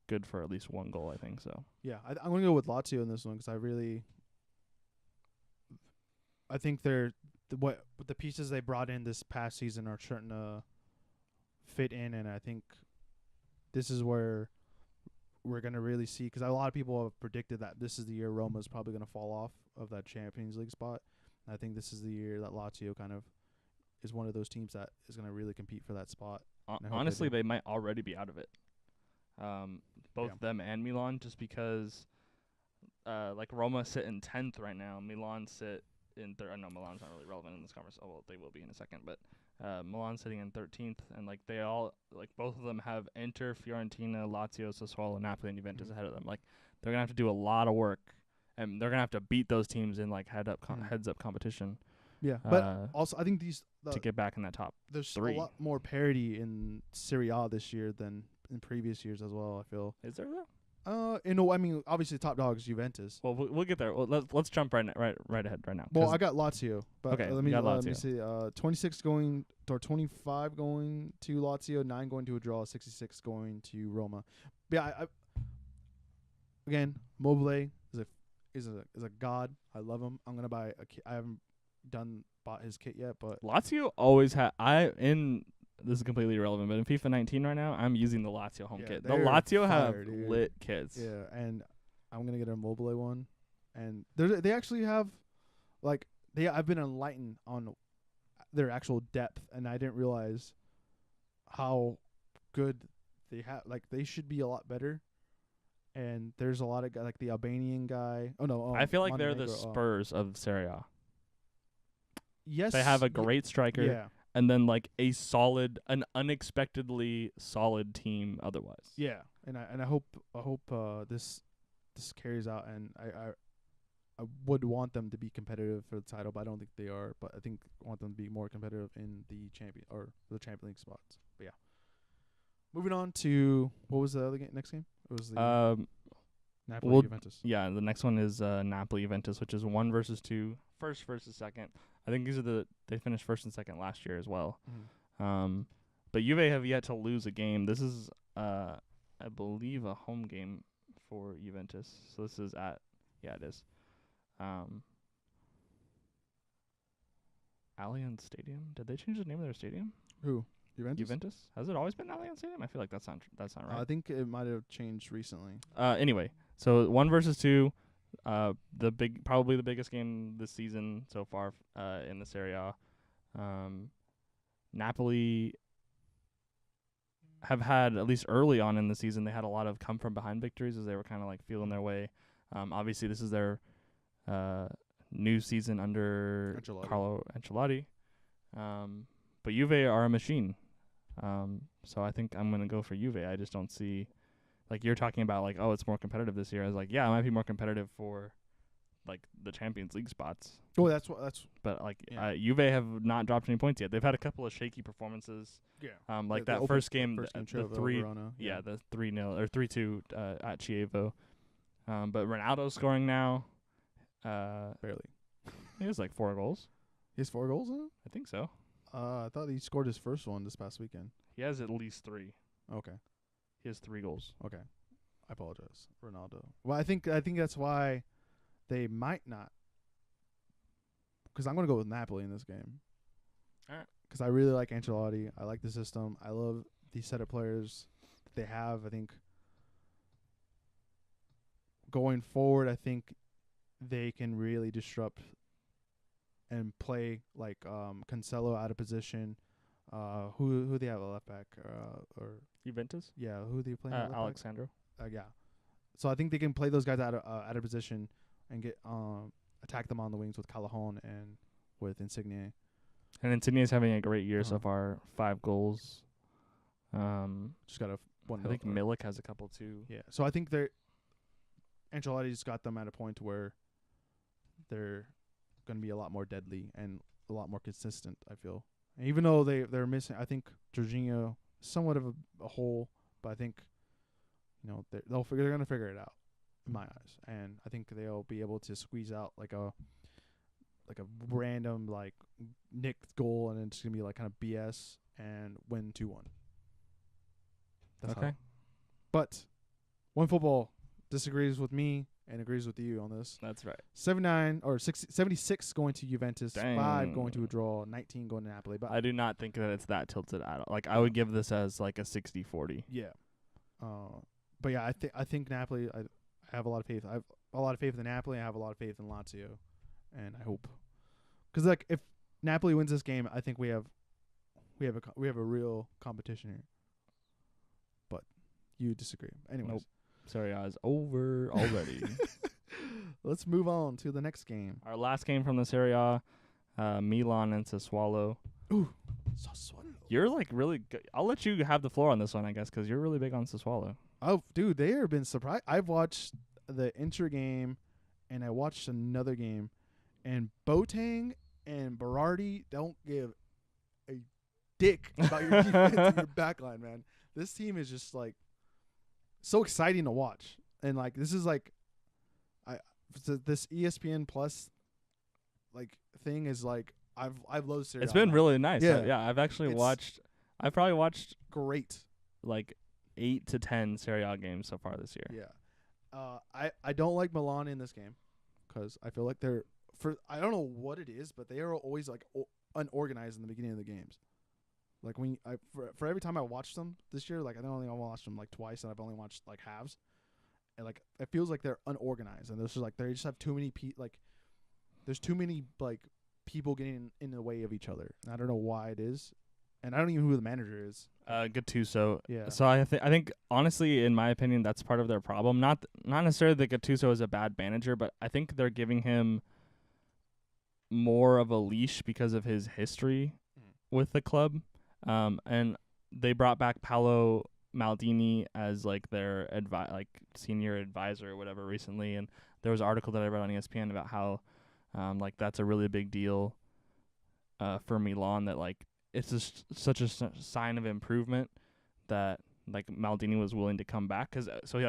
good for at least one goal, I think so. Yeah, I'm gonna go with Lazio in this one because I think the pieces they brought in this past season are starting to fit in, and I think this is where we're gonna really see, because a lot of people have predicted that this is the year Roma's probably gonna fall off of that Champions League spot. And I think this is the year that Lazio kind of is one of those teams that is gonna really compete for that spot. Honestly, they might already be out of it. Both them and Milan, just because like Roma sit in 10th right now. Milan sit in third. No, Milan's not really relevant in this conversation. Oh, well, they will be in a second, but Milan sitting in 13th, and like they all, like both of them have Inter, Fiorentina, Lazio, Sassuolo, Napoli, and Juventus ahead of them. Like they're gonna have to do a lot of work, and they're gonna have to beat those teams in like heads up competition. Yeah, but also I think to get back in that top. There's 3. a lot more parity in Serie A this year than in previous years as well, I feel. Is there though? I mean, obviously top dog is Juventus. Well, we'll get there. Well, let's jump right ahead right now. Well, I got Lazio, but okay, let me see. 26 going or 25 going to Lazio, 9 going to a draw, 66 going to Roma. But yeah, again, Mobile is is a god. I love him. I'm gonna buy a kit. I haven't bought his kit yet, but Lazio always this is completely irrelevant, but in FIFA 19 right now, I'm using the Lazio home kit. The they're Lazio fire, have dude. lit kits. Yeah, and I'm gonna get a Mobile one, and they actually have like I've been enlightened on their actual depth, and I didn't realize how good they have. Like they should be a lot better. And there's a lot of like the Albanian guy. Oh no, I feel like they're the Montenegro, Spurs of Serie A. Yes, They have a great striker, Yeah, and then like an unexpectedly solid team otherwise. yeah, and I hope this carries out, and I would want them to be competitive for the title, but I don't think they are. But I think I want them to be more competitive in the Champions League spots. But yeah, moving on to what was the other next game? It was the Napoli Juventus. Yeah, the next one is Napoli Juventus, which is 1 versus 2, first versus second. I think they finished first and second last year as well. Mm-hmm. But Juve have yet to lose a game. This is I believe a home game for Juventus. So this is it is. Allianz Stadium. Did they change the name of their stadium? Who? Juventus? Has it always been Allianz Stadium? I feel like that's not right. I think it might have changed recently. Anyway, so 1 versus 2, probably the biggest game this season so far in the Serie A. Napoli have had, at least early on in the season, they had a lot of come from behind victories as they were kind of like feeling their way. Obviously, this is their new season under Carlo Ancelotti. But Juve are a machine. So I think I'm going to go for Juve. I just don't see, like you're talking about, like, oh, it's more competitive this year. I was like, yeah, it might be more competitive for, like, the Champions League spots. Oh, that's. But, like, Juve have not dropped any points yet. They've had a couple of shaky performances. Yeah. Like the first game, the 3, Verona, the 3-0 or 3-2 at Chievo. But Ronaldo's scoring now. Barely. He has like 4 goals. He has 4 goals in it? I think so. I thought he scored his first one this past weekend. He has at least 3. Okay. He has 3 goals. Okay. I apologize, Ronaldo. Well, I think that's why they might not. Because I'm going to go with Napoli in this game. All right. Because I really like Ancelotti. I like the system. I love the set of players that they have. I think going forward, I think they can really disrupt and play like Cancelo out of position. Who they have a left back or Juventus? Yeah, who they playing? Alexandro. Yeah. So I think they can play those guys out of position and get attack them on the wings with Callahan and with Insigne. And Insigne's having a great year so far. 5 goals. Just got one. I think Milik has a couple too. Yeah. So I think Ancelotti's got them at a point where they're going to be a lot more deadly and a lot more consistent, I feel. And even though they're missing, I think Jorginho is somewhat of a hole, but I think they're going to figure it out in my eyes, and I think they'll be able to squeeze out like a random like nicked goal, and it's going to be like kind of BS and win 2-1. That's okay. But One Football disagrees with me and agrees with you on this. That's right. 76 going to Juventus, Dang. 5 going to a draw, 19 going to Napoli. But I do not think that it's that tilted at all. Like, I would give this as like a 60-40. Yeah. But yeah, I think Napoli. I have a lot of faith. I have a lot of faith in Napoli. I have a lot of faith in Lazio, and I hope, because like if Napoli wins this game, I think we have a real competition here. But you disagree, anyways. Nope. Serie A is over already. Let's move on to the next game. Our last game from the Serie A, Milan and Sassuolo. Ooh, Sassuolo. You're like really good. I'll let you have the floor on this one, I guess, because you're really big on Sassuolo. Oh, dude, they have been surprised. I've watched the Inter game, and I watched another game, and Boateng and Berardi don't give a dick about your defense and your backline, man. This team is just like so exciting to watch, and like this is like, this ESPN Plus like thing is like I've loved Serie A. It's been really nice. Yeah, I've actually watched. I've probably watched great like 8 to 10 Serie A games so far this year. Yeah. I don't like Milan in this game. because I feel like I don't know what it is, but they are always like unorganized in the beginning of the games. Like for every time I watched them this year, like I only watched them like twice, and I've only watched like halves, and like it feels like they're unorganized, and there's just like they just have too many there's too many like people getting in the way of each other. And I don't know why it is, and I don't even know who the manager is. Gattuso. Yeah. So I think honestly, in my opinion, that's part of their problem. Not necessarily that Gattuso is a bad manager, but I think they're giving him more of a leash because of his history with the club. And they brought back Paolo Maldini as like their senior advisor or whatever recently, and there was an article that I read on ESPN about how like that's a really big deal for Milan, that like it's just such a sign of improvement that like Maldini was willing to come back, cuz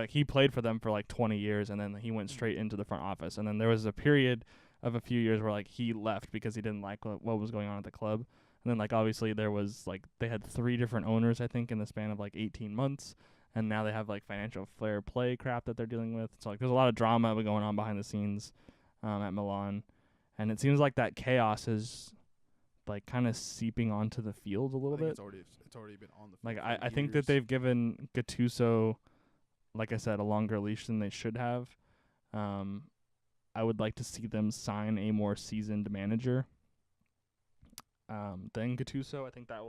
he played for them for like 20 years and then he went straight into the front office, and then there was a period of a few years where like he left because he didn't like what was going on at the club. And then like obviously there was like they had 3 different owners I think in the span of like 18 months, and now they have like financial fair play crap that they're dealing with. So like there's a lot of drama going on behind the scenes at Milan, and it seems like that chaos is like kind of seeping onto the field a little bit. It's already been on the field. Like I think that they've given Gattuso, like I said, a longer leash than they should have. I would like to see them sign a more seasoned manager than Gattuso. I think that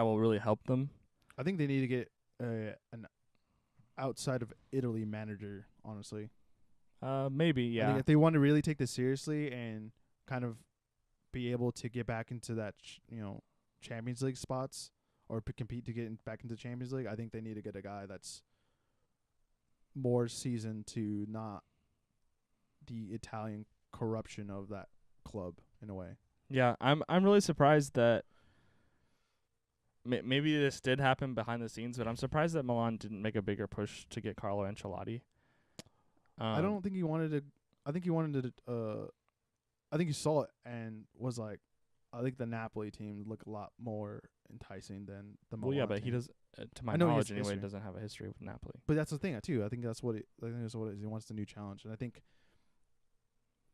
will really help them. I think they need to get an outside of Italy manager, honestly. Maybe, yeah. I think if they want to really take this seriously and kind of be able to get back into that, Champions League spots or compete to get back into Champions League, I think they need to get a guy that's more seasoned to not the Italian corruption of that club in a way. Yeah, I'm really surprised that maybe this did happen behind the scenes, but I'm surprised that Milan didn't make a bigger push to get Carlo Ancelotti. I don't think he wanted to. I think he wanted to. I think he saw it and was like, I think the Napoli team look a lot more enticing than the Milan. Well, yeah, but team. he does, to my knowledge anyway, doesn't have a history with Napoli. But that's the thing too. I think that's what it is. He wants the new challenge, and I think,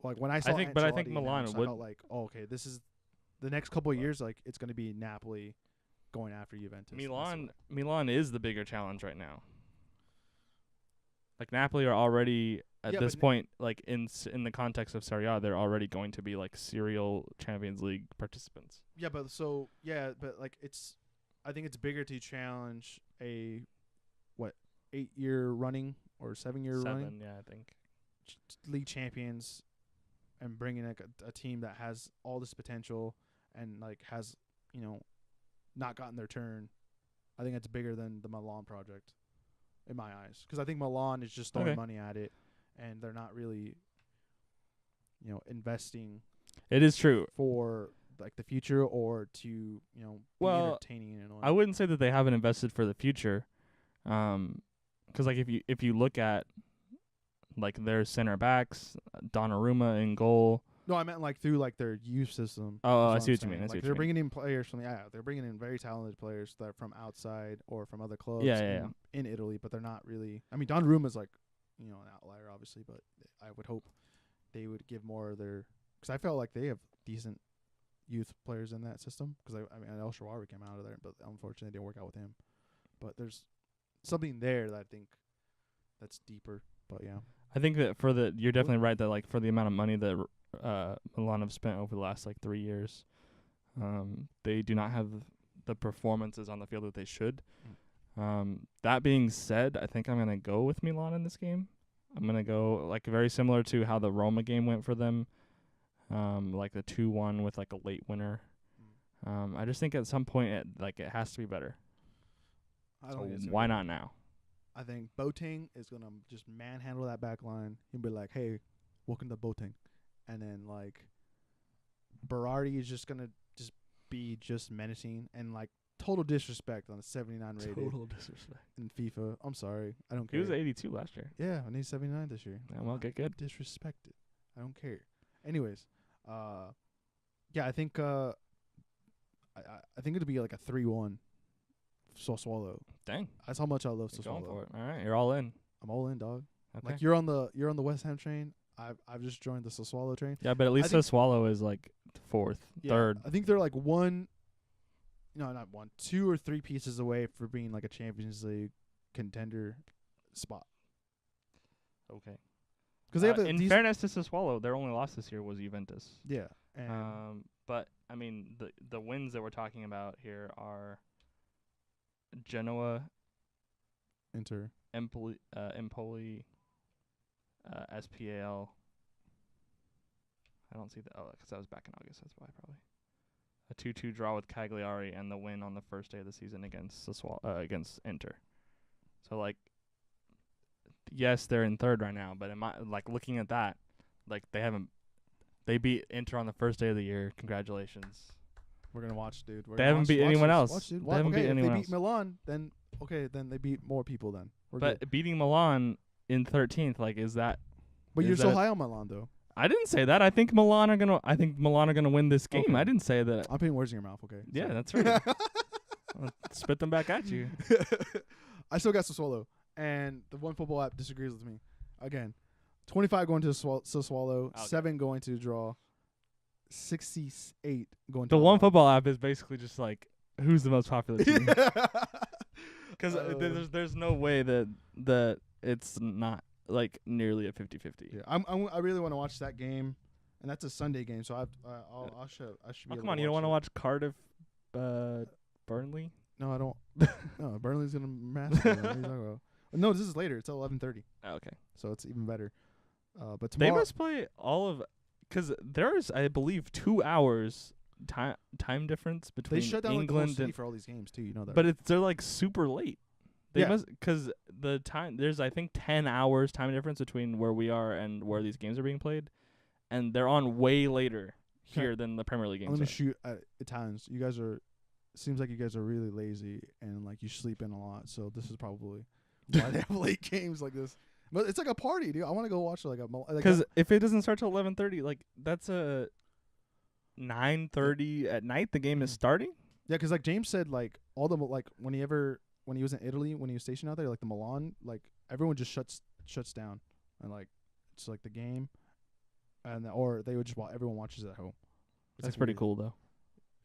like when I saw, I think Milan would. I felt like, okay, this is the next couple of years. Like it's going to be Napoli going after Juventus. Milan is the bigger challenge right now. Like Napoli are already at this point, like in the context of Serie A, they're already going to be like serial Champions League participants. Yeah, but like I think it's bigger to challenge a 8-year running or 7-year running. 7, yeah, I think. League champions, and bringing like a team that has all this potential and like has not gotten their turn. I think it's bigger than the Milan project, in my eyes, because I think Milan is just throwing money at it, and they're not really, investing. It is true for like the future or to be entertaining in a way. I wouldn't say that they haven't invested for the future, 'cause like if you look at like their center backs, Donnarumma in goal. No, I meant like through like their youth system. Oh, I see what you mean. Like they're bringing in players from they're bringing in very talented players that are from outside or from other clubs in Italy, but they're not really. I mean, Donnarumma is like, an outlier obviously, but I would hope they would give more of their, because I felt like they have decent youth players in that system. Because I mean, El Shaarawy came out of there, but unfortunately it didn't work out with him. But there's something there that I think that's deeper. But yeah, I think that you're definitely right that like for the amount of money that Milan have spent over the last like 3 years, they do not have the performances on the field that they should. That being said, I think I'm gonna go with Milan in this game. I'm gonna go like very similar to how the Roma game went for them, like the 2-1 with like a late winner. I just think at some point it has to be better. So why not now? I think Boateng is gonna just manhandle that back line. He'll be like, "Hey, welcome to Boateng," and then like Berardi is just gonna be menacing and like total disrespect on a 79 rated. Total disrespect in FIFA. I'm sorry, I don't care. He was 82 last year. Yeah, and he's 79 this year. Yeah, well, get good. Disrespected. I don't care. Anyways, yeah, I think I think it'll be like a 3-1. Sassuolo. Dang. That's how much I love Sassuolo. Going for it. All right, you're all in. I'm all in, dog. Okay. Like you're on the West Ham train. I've just joined the Sassuolo train. Yeah, but at least Sassuolo is like fourth, third. I think they're like not one, 2 or 3 pieces away for being like a Champions League contender spot. Okay. Because they have in fairness to Sassuolo, their only loss this year was Juventus. Yeah. And but I mean the wins that we're talking about here are Genoa, Inter, Empoli, SPAL. I don't see because that was back in August. That's why probably a 2-2 draw with Cagliari and the win on the first day of the season against against Inter. So like, yes, they're in third right now, but looking at that, like they beat Inter on the first day of the year. Congratulations. We're gonna watch, dude. They haven't beat anyone else. Watch, dude. They haven't beat anyone else. If they beat Milan, then then they beat more people. Then but beating Milan in 13th, like, is that? But you're so high on Milan, though. I didn't say that. I think Milan are gonna win this game. Okay. I didn't say that. I'm putting words in your mouth. Okay. Yeah, that's right. I'll spit them back at you. I still got Sassuolo, and the One Football app disagrees with me. Again, 25 going to Sassuolo, Okay. 7 going to draw, 68 going to The One Football app is basically just like, who's the most popular team? Because there's no way that it's not like nearly a 50-50. Yeah, I really want to watch that game, and that's a Sunday game, so I should be. Come on, you don't want to watch Cardiff, Burnley? No, I don't. No, Burnley's gonna master. What are you talking about? No, this is later. It's at 11:30. Oh, okay. So it's even better. But tomorrow they must play because there's, I believe, 2 hours time difference between they shut down England like the whole city for all these games too. You know that. But they're like super late. They Yeah. must, because the time, there's I think 10 hours time difference between where we are and where these games are being played, and they're on way later here than the Premier League games. I'm gonna shoot at Italians. You guys are. Seems like you guys are really lazy and like you sleep in a lot. So this is probably why they have late games like this. But it's like a party, dude. I want to go watch because if it doesn't start till 11:30, like that's a 9:30 at night. The game is starting. Yeah, because like James said, like all the like when he was in Italy, when he was stationed out there, like the Milan, like everyone just shuts down, and like it's like the game, and or they would just everyone watches at home. That's like pretty cool though.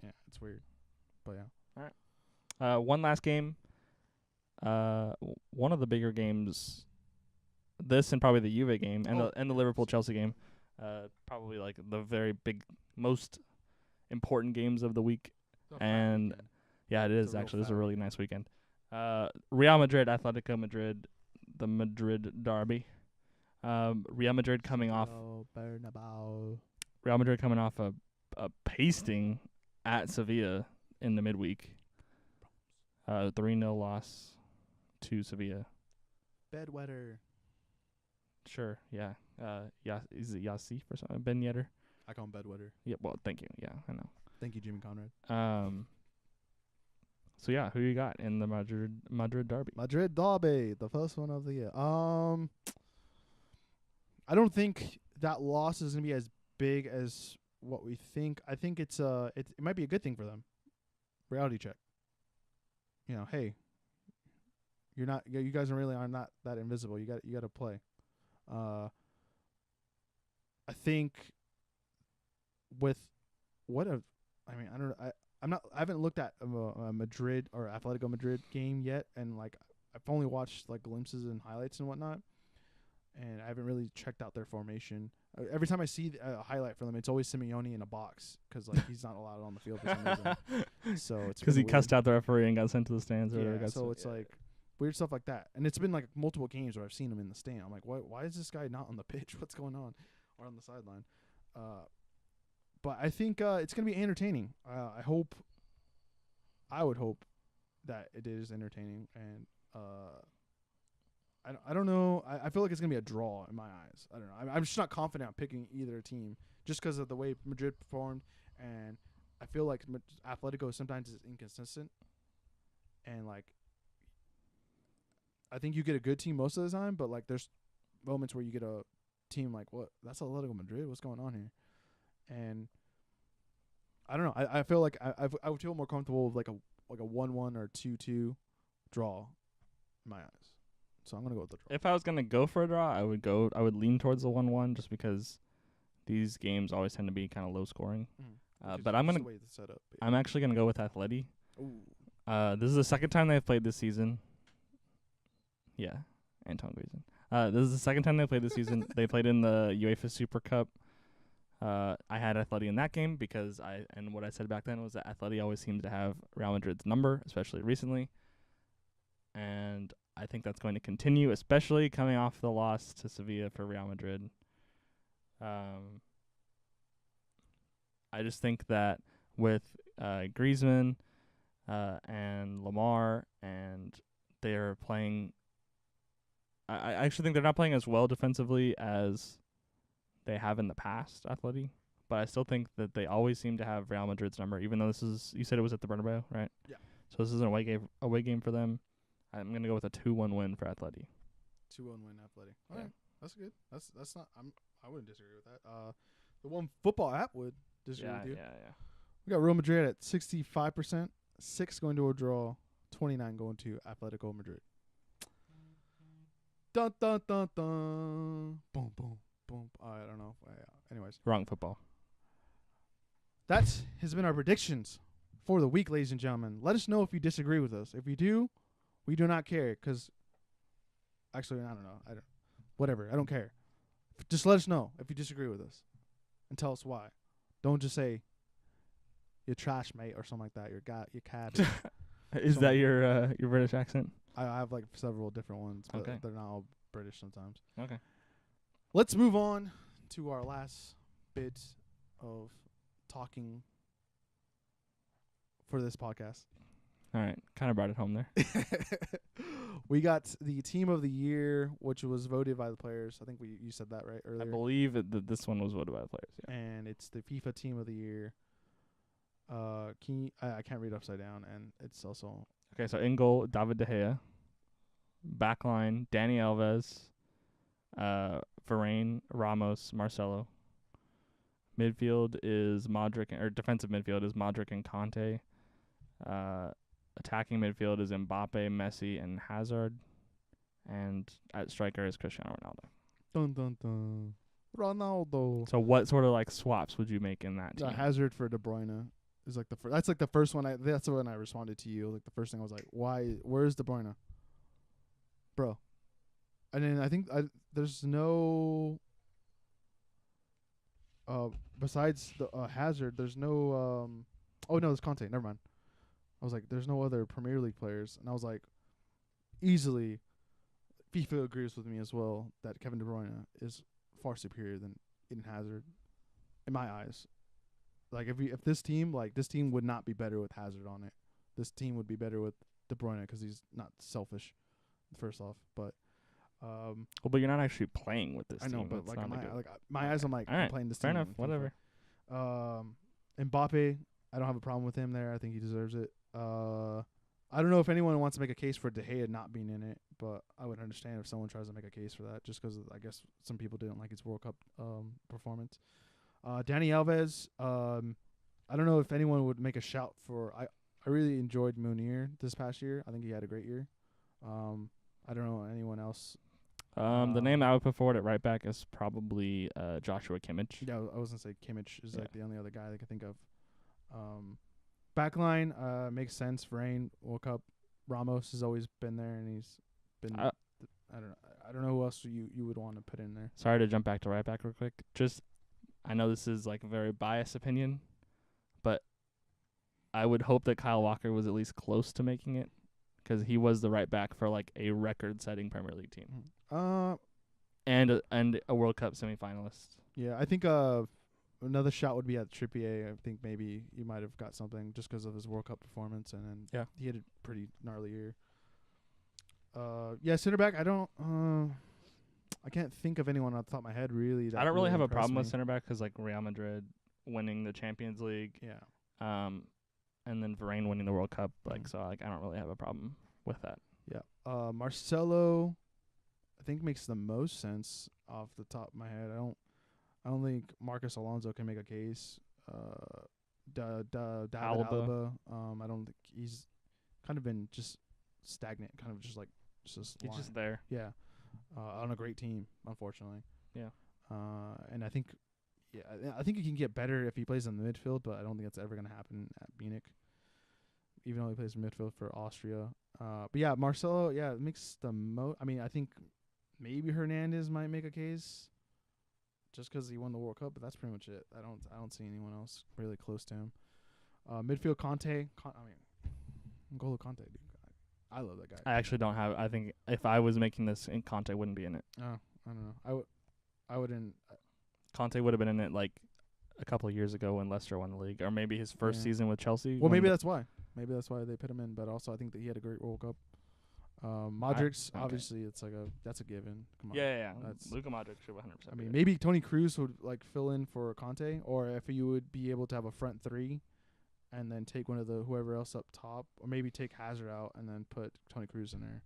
Yeah, it's weird, but yeah. All right. One last game. One of the bigger games. This and probably the Juve game and the Liverpool Chelsea game. Probably like the very big, most important games of the week. And yeah, it is actually. It's a really nice weekend. Real Madrid, Atletico Madrid, the Madrid derby. Real Madrid coming off a pasting at Sevilla in the midweek. 3-0 loss to Sevilla. Bedwetter. Sure, yeah. Is it Yassif or something? Ben Yedder? I call him Bedwetter. Yeah, well, thank you. Yeah, I know. Thank you, Jimmy Conrad. So yeah, who you got in the Madrid derby? Madrid derby, the first one of the year. I don't think that loss is gonna be as big as what we think. I think it might be a good thing for them. Reality check. You know, hey, you guys are not that invisible. You got to play. I think with I haven't looked at a Madrid or Atletico Madrid game yet, and like I've only watched like glimpses and highlights and whatnot, and I haven't really checked out their formation. Every time I see a highlight from them, it's always Simeone in a box because like he's not allowed on the field for some reason. So it's because he cussed out the referee and got sent to the stands. So it's like weird stuff like that, and it's been like multiple games where I've seen him in the stand. I'm like, why is this guy not on the pitch? What's going on, or on the sideline? But I think it's gonna be entertaining. I would hope that it is entertaining, and I don't know. I feel like it's gonna be a draw in my eyes. I don't know. I'm just not confident on picking either team just because of the way Madrid performed, and I feel like Atletico sometimes is inconsistent, and like I think you get a good team most of the time, but like there's moments where you get a team like that's Atletico Madrid. What's going on here? And I don't know. I feel like I would feel more comfortable with like a 1-1 or 2-2 draw in my eyes. So I'm gonna go with the draw. If I was gonna go for a draw, I would lean towards the 1-1 just because these games always tend to be kind of low scoring. But I'm actually gonna go with Atleti. Ooh. This is the second time they've played this season. Yeah, Anton Griezmann. This is the second time they played this season. They played in the UEFA Super Cup. I had Atleti in that game because what I said back then was that Atleti always seems to have Real Madrid's number, especially recently. And I think that's going to continue, especially coming off the loss to Sevilla for Real Madrid. I just think that with Griezmann and Lamar, and they're playing. I actually think they're not playing as well defensively as they have in the past, Atleti. But I still think that they always seem to have Real Madrid's number, even though you said it was at the Bernabeu, right? Yeah. So this is an away game for them. I'm going to go with a 2-1 win for Atleti. 2-1 win Athletic. Yeah. Okay, that's good. That's not. I wouldn't disagree with that. The one football app would disagree with you. Yeah. We got Real Madrid at 65%, 6 going to a draw, 29 going to Atletico Madrid. Dun dun dun dun. Boom boom boom. I don't know. Anyways, Wrong football. that has been our predictions for the week, ladies and gentlemen. Let us know if you disagree with us. If you do, we do not care. Cause actually, I don't know. Whatever. I don't care. Just let us know if you disagree with us, and tell us why. Don't just say you're trash, mate, or something like that. You're cat. Is that your British accent? I have like several different ones, but Okay. they're not all British sometimes. Okay. Let's move on to our last bit of talking for this podcast. All right. Kind of brought it home there. We got the team of the year, which was voted by the players. I think you said that right earlier. I believe that this one was voted by the players. Yeah. And it's the FIFA team of the year. I can't read upside down, and it's also Okay, so in goal, David De Gea. Backline, Dani Alves, Varane, Ramos, Marcelo. Midfield is Modric, or defensive midfield is Modric and Conte. Attacking midfield is Mbappe, Messi, and Hazard. And at striker is Cristiano Ronaldo. dun dun dun Ronaldo. So what sort of like swaps would you make in that team? Hazard for De Bruyne is like that's like the first one. That's when I responded to you. Like the first thing I was like, why? Where's De Bruyne, bro? And then I think there's no. Besides the Hazard, there's no. Oh no, there's Conte. Never mind. I was like, there's no other Premier League players, and I was like, easily, FIFA agrees with me as well that Kevin De Bruyne is far superior than Eden Hazard, in my eyes. Like if this team would not be better with Hazard on it. This team would be better with De Bruyne because he's not selfish. First off, but well, but you're not actually playing with this I know, team. but That's like not my eyes, I'm like all I'm right, playing this fair team. enough. Whatever. Mbappe, I don't have a problem with him there. I think he deserves it. I don't know if anyone wants to make a case for De Gea not being in it, but I would understand if someone tries to make a case for that, just because I guess some people didn't like his World Cup performance. Dani Alves, I don't know if anyone would make a shout for. I really enjoyed Munir this past year. I think he had a great year. I don't know anyone else. The name I would put forward at right back is probably Joshua Kimmich. Yeah, I was gonna say Kimmich is like the only other guy I could think of. Backline makes sense. Varane, World Cup. Ramos has always been there, and he's been. I don't know who else you would want to put in there. Sorry to jump back to right back real quick. I know this is like a very biased opinion, but I would hope that Kyle Walker was at least close to making it, because he was the right back for like a record-setting Premier League team. And a World Cup semifinalist. Yeah, I think another shot would be at Trippier. I think maybe you might have got something just because of his World Cup performance, and then he had a pretty gnarly year. Center back. I can't think of anyone off the top of my head really. That I don't really have a impressed problem me. with center back because like Real Madrid winning the Champions League. Yeah. And then Varane winning the World Cup. So like I don't really have a problem with that. Yeah. Marcelo, I think makes the most sense off the top of my head. I don't think Marcus Alonso can make a case. David Alaba. I don't think he's kind of been just stagnant, kind of just like Just He's just there. Yeah, on a great team, unfortunately. Yeah. And I think, I think he can get better if he plays in the midfield, but I don't think that's ever going to happen at Munich, even though he plays midfield for Austria. But yeah, Marcelo, yeah, makes the most. I mean, I think maybe Hernandez might make a case just because he won the World Cup, but that's pretty much it. I don't see anyone else really close to him. Midfield Conte. N'Golo Conte, dude. I love that guy. I actually don't have. I think if I was making this, Conte wouldn't be in it. Oh, I don't know. I wouldn't. Conte would have been in it like a couple of years ago when Leicester won the league, or maybe his first season with Chelsea. Well, maybe that's why. Maybe that's why they put him in. But also, I think that he had a great World Cup. Modric's obviously it's like that's a given. Come on. Yeah. Luka Modric should 100%. I mean, maybe Toni Kroos would like fill in for Conte, or if you would be able to have a front three, and then take one of the whoever else up top, or maybe take Hazard out and then put Toni Kroos in there.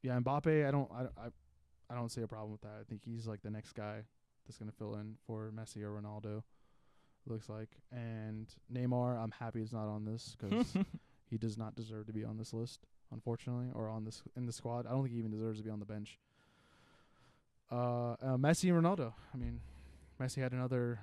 Yeah, Mbappe, I don't see a problem with that. I think he's like the next guy that's gonna fill in for Messi or Ronaldo. Looks like. And Neymar, I'm happy he's not on this because he does not deserve to be on this list, unfortunately, or on this in the squad. I don't think he even deserves to be on the bench. Messi and Ronaldo. I mean, Messi had another.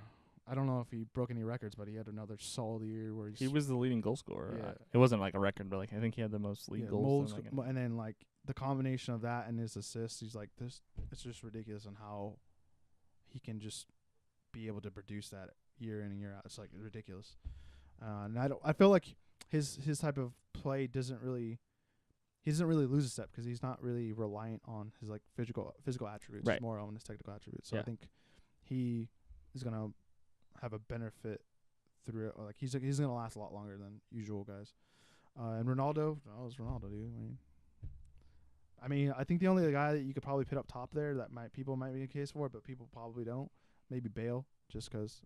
I don't know if he broke any records, but he had another solid year where he was the leading goal scorer. Yeah. It wasn't like a record, but like I think he had the most league goals. And then like the combination of that and his assists, he's like this. It's just ridiculous on how he can just be able to produce that year in and year out. It's like ridiculous. And I feel like his type of play doesn't really lose a step because he's not really reliant on his like physical attributes. Right. It's more on his technical attributes. So Yeah. I think he is gonna have a benefit through it. Like he's gonna last a lot longer than usual guys. And Ronaldo, it's Ronaldo, dude. I mean, I think the only guy that you could probably put up top there that people might be a case for, but people probably don't. Maybe Bale, just because.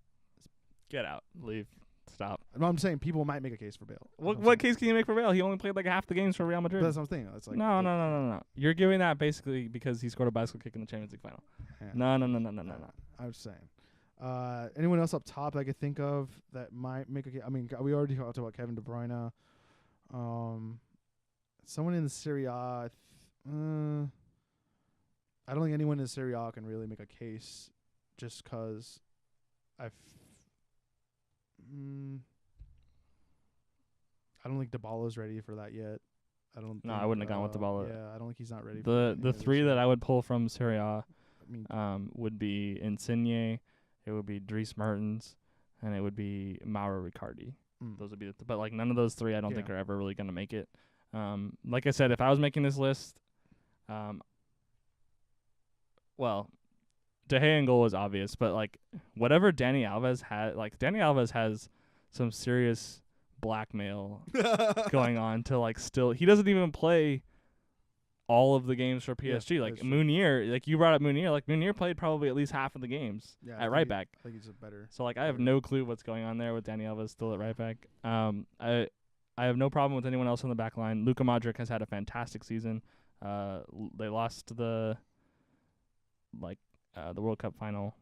Get out, leave, stop. No, I'm saying people might make a case for Bale. What case can you make for Bale? He only played like half the games for Real Madrid. That's what I'm saying. It's like no. You're giving that basically because he scored a bicycle kick in the Champions League final. Yeah. No. I was saying. Anyone else up top that I could think of that might make a case? I mean, we already talked about Kevin De Bruyne. Someone in the Serie A. I don't think anyone in Serie A can really make a case just because I don't think Dybala's ready for that yet. I wouldn't have gone with Dybala. Yeah, I don't think he's not ready. The three that I would pull from Serie A would be Insigne, it would be Dries Mertens, and it would be Mauro Icardi. Those would be but like none of those three I don't think are ever really going to make it. Like I said, if I was making this list, well, De Gea in goal is obvious, but like whatever Dani Alves had, like Dani Alves has some serious blackmail going on to like still he doesn't even play all of the games for PSG. Yeah, like Munier, like you brought up Munier, like Munier played probably at least half of the games at right back. I think he's a better. So like I have no clue what's going on there with Dani Alves still at right back. I have no problem with anyone else on the back line. Luka Modric has had a fantastic season. They lost the World Cup final.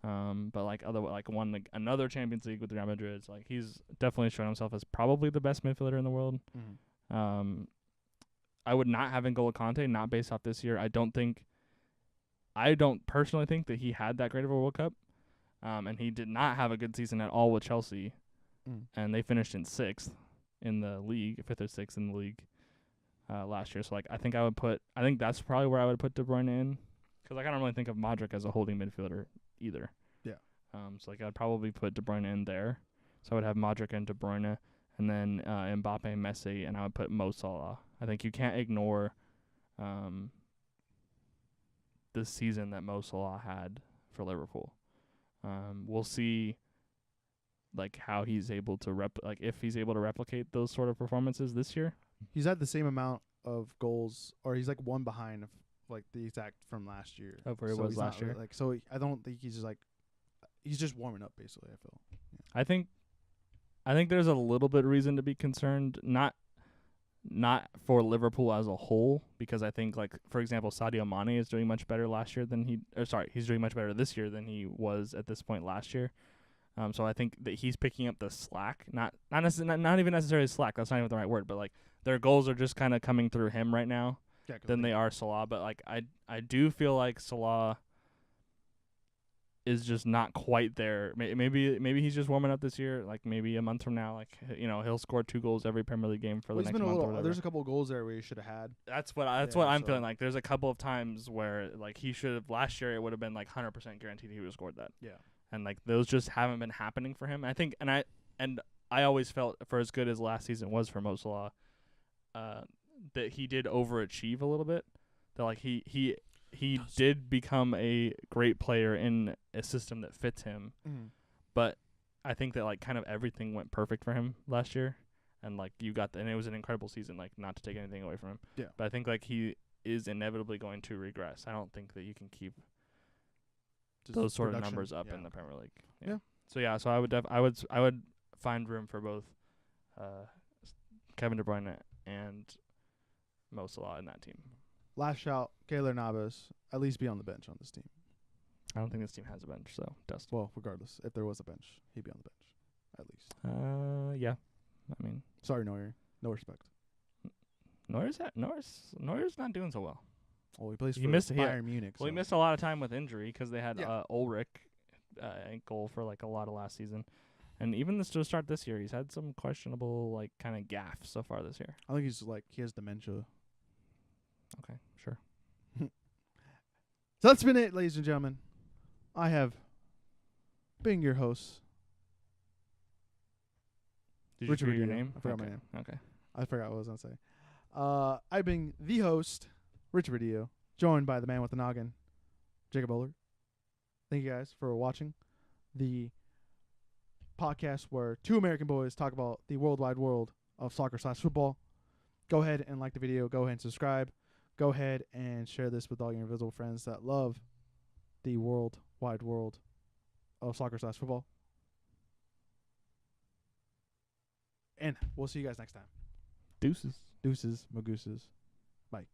But won another Champions League with Real Madrid. So like he's definitely shown himself as probably the best midfielder in the world. Mm-hmm. I would not have N'Golo Kante, not based off this year. I don't personally think that he had that great of a World Cup. And he did not have a good season at all with Chelsea. And they finished in 6th in the league, 5th or 6th in the league last year. So like I think that's probably where I would put De Bruyne in. Because like I don't really think of Modric as a holding midfielder either. Yeah. So like I'd probably put De Bruyne in there. So I would have Modric and De Bruyne, and then Mbappe, Messi, and I would put Mo Salah. I think you can't ignore the season that Mo Salah had for Liverpool. We'll see like how he's able to if he's able to replicate those sort of performances this year. He's had the same amount of goals, or he's like one behind like the exact from last year. Of where he was last year. Like so, I don't think he's just warming up. Basically, I feel. Yeah. I think there's a little bit of reason to be concerned, not for Liverpool as a whole, because I think like for example, Sadio Mane is doing much better he's doing much better this year than he was at this point last year. So I think that he's picking up the slack, not even necessarily slack. That's not even the right word, but like their goals are just kind of coming through him right now than they are Salah. But like I do feel like Salah is just not quite there. Maybe he's just warming up this year. Like maybe a month from now, like he'll score 2 goals every Premier League game for the next month or whatever. There's a couple of goals there where he should have had. That's what I'm feeling like. There's a couple of times where like he should have last year. It would have been like 100% guaranteed he would have scored that. Yeah. And like those just haven't been happening for him. I think, and I always felt for as good as last season was for Mo Salah, that he did overachieve a little bit. That like he did become a great player in a system that fits him. Mm. But I think that like kind of everything went perfect for him last year, and like and it was an incredible season. Like not to take anything away from him. Yeah. But I think like he is inevitably going to regress. I don't think that you can keep those sort of numbers up in the Premier League. Yeah. So I would find room for both Kevin De Bruyne and Mo Salah in that team. Last shout, Keylor Navas, at least be on the bench on this team. I don't think this team has a bench, so dust. Well, regardless, if there was a bench, he'd be on the bench, at least. Yeah. I mean, sorry, Neuer. No respect. Neuer's not doing so well. Well, he plays for Bayern Munich. Well, he missed a lot of time with injury because they had Ulrich goal for like a lot of last season, and even to start this year, he's had some questionable like kind of gaffes so far this year. I think he has dementia. Okay, sure. So that's been it, ladies and gentlemen. I have been your host. Did you forget your name? I forgot my name. Okay. I forgot what I was going to say. I've been the host, Richard Video, joined by the man with the noggin, Jacob Oler. Thank you guys for watching the podcast where 2 American boys talk about the worldwide world of soccer/football. Go ahead and like the video. Go ahead and subscribe. Go ahead and share this with all your invisible friends that love the worldwide world of soccer/football. And we'll see you guys next time. Deuces. Deuces, magooses. Bye.